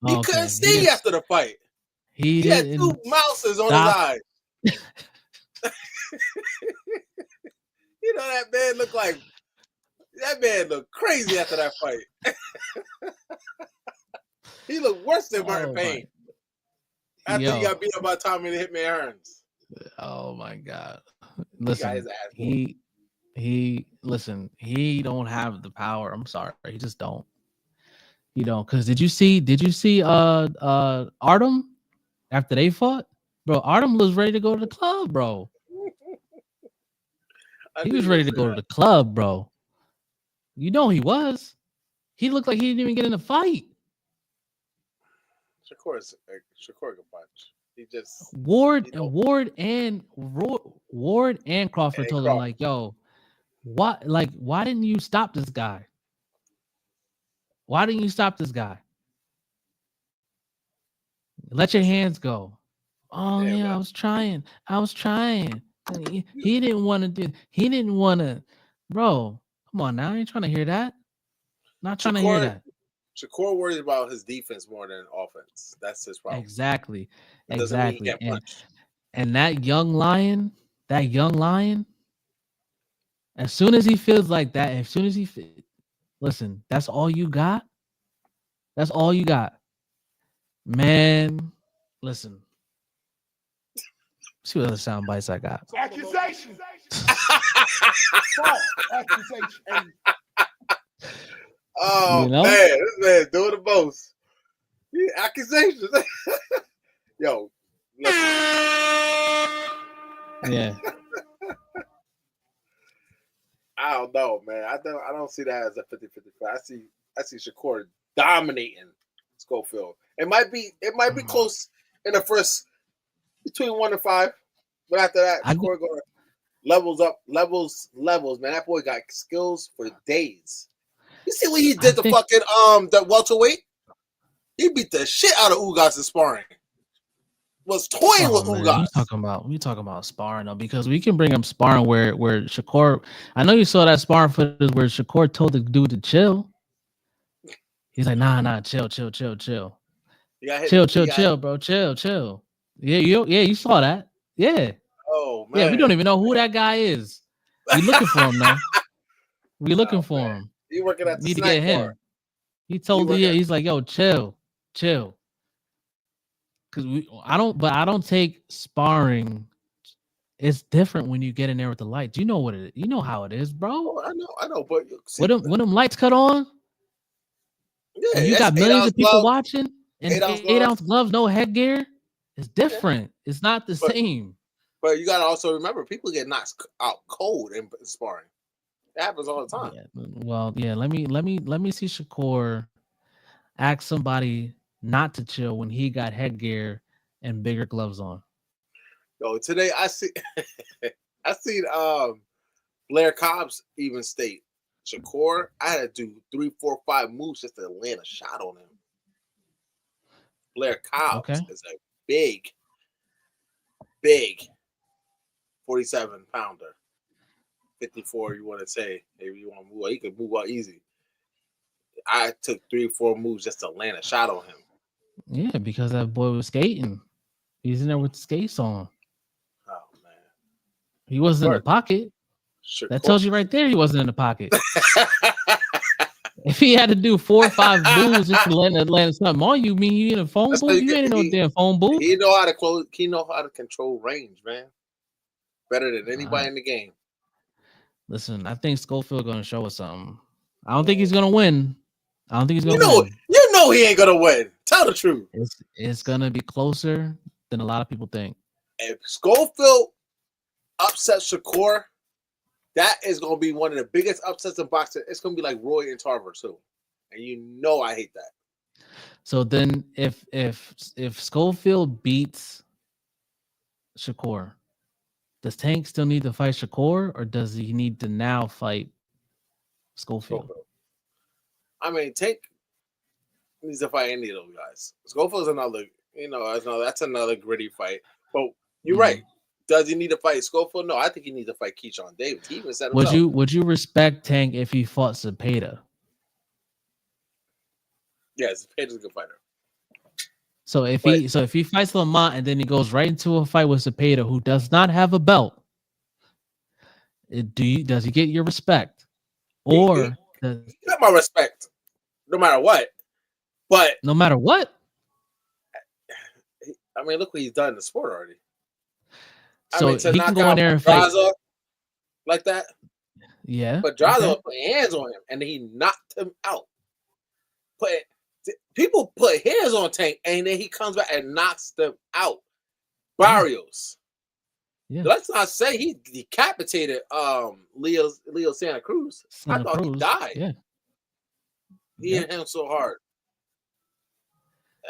He couldn't see after the fight. He had 2 mouses on his eyes. You know that man looked crazy after that fight. He looked worse than Martin Payne. After he got beat up by Tommy the Hitman Hearns. Oh my God! He got his Listen, ass whooped. he don't have the power. I'm sorry, he just don't. You know, because did you see Artem after they fought? Bro, Artem was ready to go to the club, bro. I He knew was you were ready gonna to say go to that. the club, bro. You know he was. He looked like he didn't even get in a fight. Shakur can punch. He just, Ward you and know, Ward and Crawford and told him Crawford. like, "Yo, why didn't you stop this guy? Why didn't you stop this guy? Let your hands go." Oh Yeah, yeah, but I was trying. I was trying. And he didn't want to do. He didn't want to. Bro, come on now. I ain't trying to hear that. Not trying to hear Shakur that. Shakur worries about his defense more than offense. That's his problem. Exactly. It doesn't mean he Exactly. can't punch. And that young lion, as soon as he feels like that, as soon as listen, that's all you got. That's all you got, man. Listen, see what other sound bites I got. Accusation. False accusation. Oh You know? man, this man doing the most. Accusations. Yo, listen. Yeah. I don't know, man. I don't see that as a 50-50 fight. I see Shakur dominating Schofield. It might be close in the first between 1 and 5, but after that, I Shakur going levels up, levels, man. That boy got skills for days. You see what he did to fucking the welterweight? He beat the shit out of Ugas in sparring. Was toying with Ugas. We talking about sparring though, because we can bring up sparring where Shakur. I know you saw that sparring footage where Shakur told the dude to chill. He's like, nah, chill. Chill, bro, chill. Yeah, you saw that. Yeah. Oh man. Yeah, we don't even know who that guy is. We looking for him now. We looking for him. He working at the Need to snack get him. bar. He told he's like, yo, chill. Cause I don't take sparring. It's different when you get in there with the lights. You know what it is. You know how it is, bro. Oh, I know, but see, when them lights cut on, yeah, and you got millions of people glove, watching, and 8-ounce gloves, no headgear. It's different. Yeah. It's not the same. But you gotta also remember, people get knocked out cold in sparring. It happens all the time. Yeah, well, yeah. Let me see Shakur ask somebody not to chill when he got headgear and bigger gloves on. Yo, today I seen Blair Cobb's even state Shakur. I had to do 3, 4, 5 moves just to land a shot on him. Blair Cobbs is a big 47-pounder. 54, you want to say. Maybe you want to move. He could move out easy. I took 3 or 4 moves just to land a shot on him. Yeah, because that boy was skating. He's in there with the skates on. Oh man, he wasn't in the pocket. Sure, that tells you right there he wasn't in the pocket. If he had to do 4 or 5 moves just to land something on you, mean you in a phone booth? You ain't in no damn phone booth. He know how to close. He know how to control range, man. Better than anybody in the game. Listen, I think Schofield gonna show us something. I don't think he's gonna win. I don't think he's gonna win. You know he ain't gonna win. Tell the truth. It's gonna be closer than a lot of people think. If Schofield upsets Shakur, that is gonna be one of the biggest upsets in boxing. It's gonna be like Roy and Tarver too, and you know I hate that. So then, if Schofield beats Shakur, does Tank still need to fight Shakur, or does he need to now fight Schofield? I mean, Tank needs to fight any of those guys. Schofield's another, that's another gritty fight. But you're right. Does he need to fight Schofield? No, I think he needs to fight Keyshawn Davis. He even said himself. Would you respect Tank if he fought Zepeda? Yes, Zepeda's a good fighter. So if he fights Lamont and then he goes right into a fight with Zepeda, who does not have a belt, does he get your respect? Or he got my respect, no matter what. But no matter what, I mean, look what he's done in the sport already. So to he knock can go in out there and fight. Pedraza like that. Yeah. But Pedraza okay. was putting hands on him, and he knocked him out. People put hands on Tank, and then he comes back and knocks them out. Barrios. Yeah. Let's not say he decapitated Leo Santa Cruz. I thought he died. Yeah. He hit him so hard.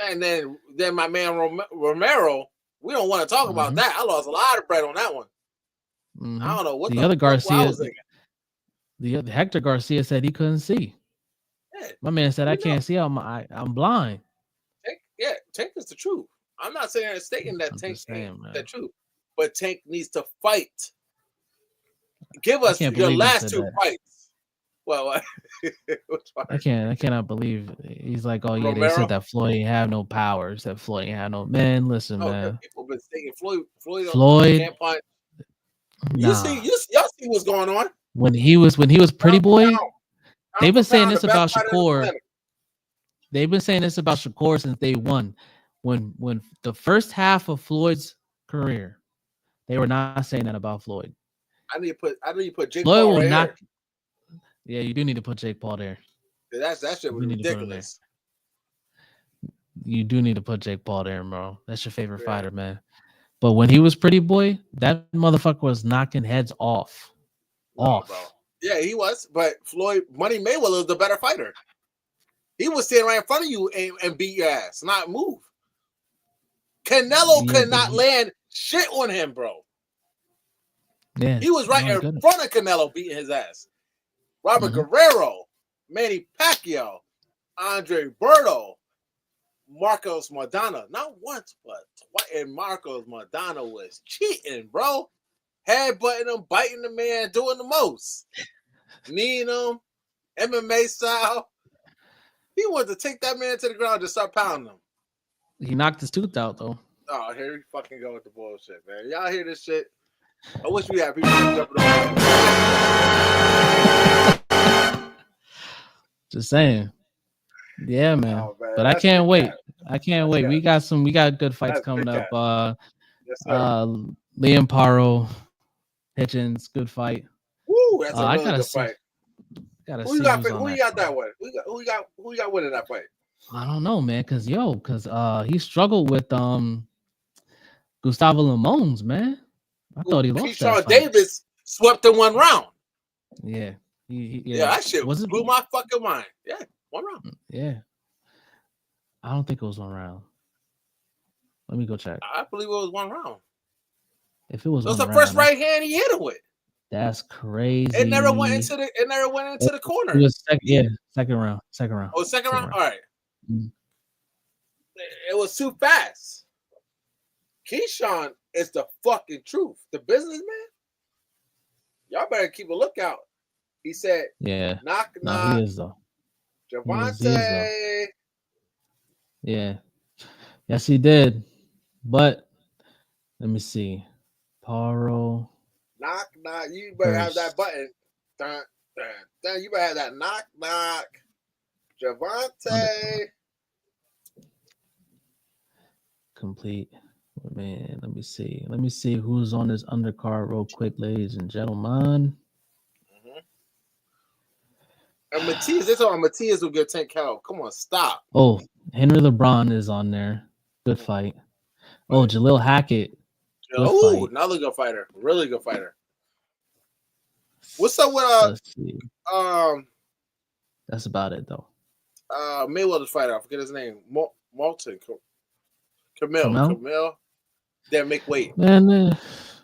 And then my man Romero, we don't want to talk about that. I lost a lot of bread on that one. I don't know what the other Garcia. The Hector Garcia said he couldn't see. Yeah. My man said, I can't see. I'm blind. Tank is the truth. I'm not saying it's stating that Tank ain't the truth, but Tank needs to fight. Give us your last two fights. Well, I cannot believe he's like, oh yeah, Romero? they said that Floyd ain't have no powers. That Floyd ain't have no man. Listen, man. People been saying Floyd can't punch. Nah. Y'all see what's going on when he was Pretty Boy. They've been saying this about Shakur. They've been saying this about Shakur since day one. When the first half of Floyd's career, they were not saying that about Floyd. I need to put Jake Floyd Paul will right not. here. Yeah, you do need to put Jake Paul there. That shit was ridiculous. You do need to put Jake Paul there, bro. That's your favorite fighter, man. But when he was Pretty Boy, that motherfucker was knocking heads off. Bro. Yeah, he was. But Floyd Money Mayweather was the better fighter. He was standing right in front of you and beat your ass, not move. Canelo could not land shit on him, bro. Yeah, he was right in front of Canelo beating his ass. Robert Guerrero, Manny Pacquiao, Andre Berto, Marcos Maidana. Not once, but twice. And Marcos Maidana was cheating, bro. Headbutting him, biting the man, doing the most. Kneeing him, MMA style. He wanted to take that man to the ground and just start pounding him. He knocked his tooth out, though. Oh, here we fucking go with the bullshit, man. Y'all hear this shit? I wish we had people jumping on. Just saying. Yeah, man. Oh, man. But I can't wait. I can't wait. We got good fights coming up. Liam Paro, Hitchens, good fight. Woo, that's a really good fight. Who you got that one? Who you got winning that fight? I don't know, man. Cause he struggled with Gustavo Limones, man. I thought he lost that fight. Davis swept in one round. Yeah. That shit blew my fucking mind. Yeah, 1 round. Yeah. I don't think it was 1 round. Let me go check. I believe it was 1 round. If it was, the first right hand he hit him with. That's crazy. It never went into the corner. It was second round. Oh, second round? All right. Mm-hmm. It was too fast. Keyshawn is the fucking truth. The businessman. Y'all better keep a lookout. He said, yeah. Knock. He is, though. Javante. Yeah. Yes, he did. But let me see. Paro. Knock. You better have that button. Dun. You better have that knock. Javante. Complete. Man, let me see. Let me see who's on this undercard real quick, ladies and gentlemen. And Matias, they talking Matias will get 10 KO. Come on, stop. Oh, Henry LeBron is on there. Good fight. Oh, Jalil Hackett. Oh, another good fighter. Really good fighter. What's up with that's about it though. Mayweather's fighter. I forget his name. Malton. Camille. Didn't make weight. Man,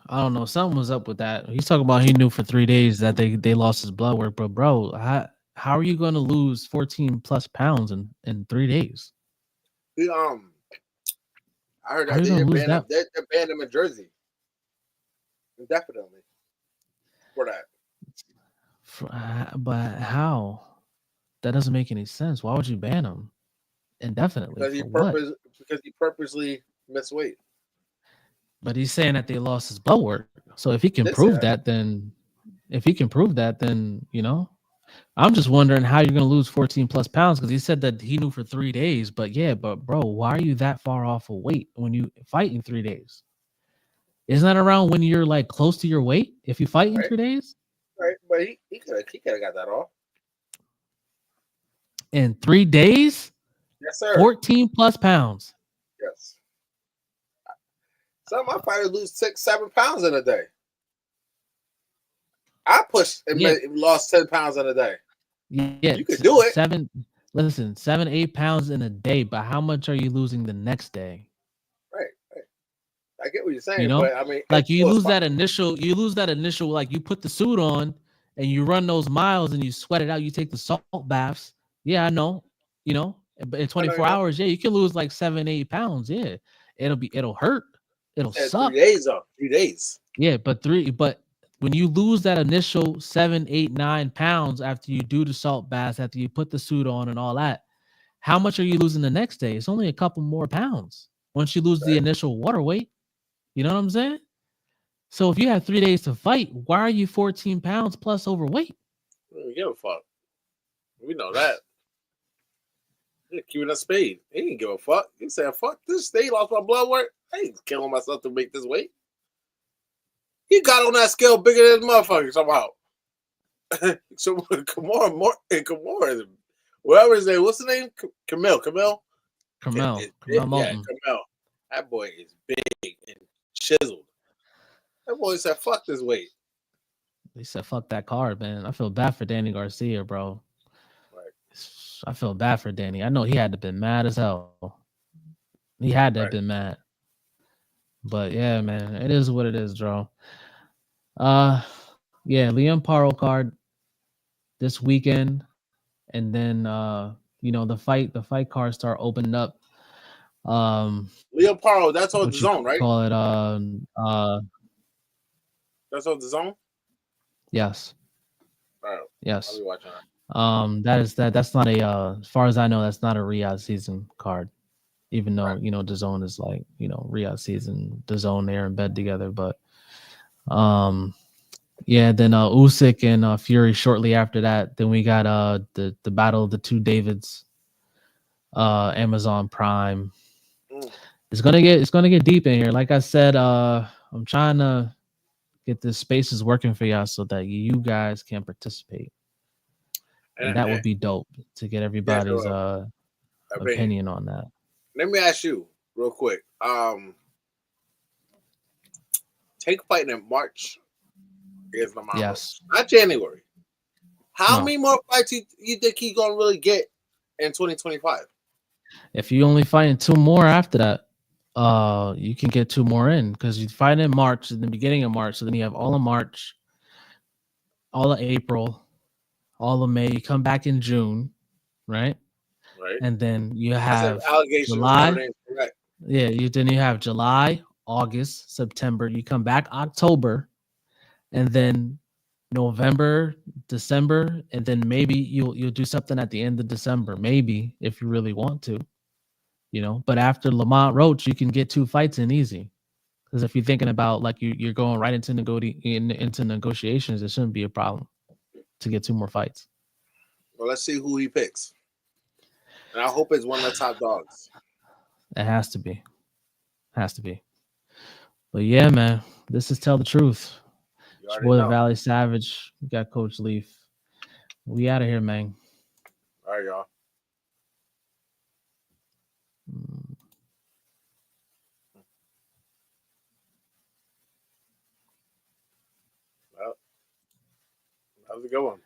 I don't know. Something was up with that. He's talking about he knew for 3 days that they lost his blood work. But bro, how are you going to lose 14 plus pounds in 3 days? I heard that they banned him in Jersey. Indefinitely. For that. But how? That doesn't make any sense. Why would you ban him indefinitely? Because he purposely missed weight. But he's saying that they lost his blood work. So if he can prove that, then you know, I'm just wondering how you're going to lose 14 plus pounds, because he said that he knew for 3 days. But bro, why are you that far off of weight when you fight in 3 days? Isn't that around when you're like close to your weight if you fight in Right. 3 days? Right, but he could have got that off. In 3 days, Yes, sir. 14 plus pounds. Yes. Some of my fighters lose 6-7 pounds in a day. I pushed and lost 10 pounds in a day. Yeah, You could do it. 7-8 pounds in a day, but how much are you losing the next day? Right. I get what you're saying, You know, but I mean, like you lose that initial, like you put the suit on and you run those miles and you sweat it out. You take the salt baths. Yeah, I know. You know, but in 24 hours, yeah, you can lose like 7-8 pounds. Yeah, it'll hurt. It'll suck. 3 days though. 3 days. Yeah, but when you lose that initial 7, 8, 9 pounds after you do the salt baths, after you put the suit on and all that, how much are you losing the next day? It's only a couple more pounds once you lose the initial water weight. You know what I'm saying? So if you have 3 days to fight, why are you 14 pounds plus overweight? We don't give a fuck. We know that. Yeah, keeping a spade. He didn't give a fuck. He said, fuck this. They lost my blood work. I ain't killing myself to make this weight. He got on that scale bigger than motherfucker somehow. So Kimura, whatever his name, what's the name? Camille Carmel Moulton. Camille. That boy is big and chiseled. That boy said, fuck this weight. He said, fuck that card, man. I feel bad for Danny Garcia, bro. Right. I feel bad for Danny. I know he had to been mad as hell. He had to have been mad. But yeah, man, it is what it is, Joe. Yeah, Liam Paro card this weekend, and then the fight cards start opening up. Liam Paro, that's on the zone, right? Call it that's on the zone? Yes. Right. Yes. I'll be watching that. That's not a as far as I know, that's not a Riyadh season card. Even though, the zone is like, Riyadh season, the zone there in bed together. But yeah, then Usyk and Fury shortly after that. Then we got the battle of the two Davids, Amazon Prime. It's gonna get deep in here. Like I said, I'm trying to get the spaces working for y'all so that you guys can participate. And that would be dope to get everybody's opinion on that. Let me ask you real quick. Tank fighting in March against Lamont. Yes. Not January. How many more fights you think he's gonna really get in 2025? If you only fighting 2 more after that, you can get 2 more in because you fight in March, in the beginning of March. So then you have all of March, all of April, all of May. You come back in June, right? Right. And then you have July. Yeah, you have July, August, September. You come back October, and then November, December, and then maybe you'll do something at the end of December, maybe if you really want to, But after Lamont Roach, you can get 2 fights in easy. Because if you're thinking about like you're going right into negotiations, it shouldn't be a problem to get 2 more fights. Well, let's see who he picks. And I hope it's one of the top dogs. It has to be. But yeah, man, this is Tell the Truth. It's boy, the Valley Savage. We got Coach Leaf. We out of here, man. All right, y'all. Well, that was a good one.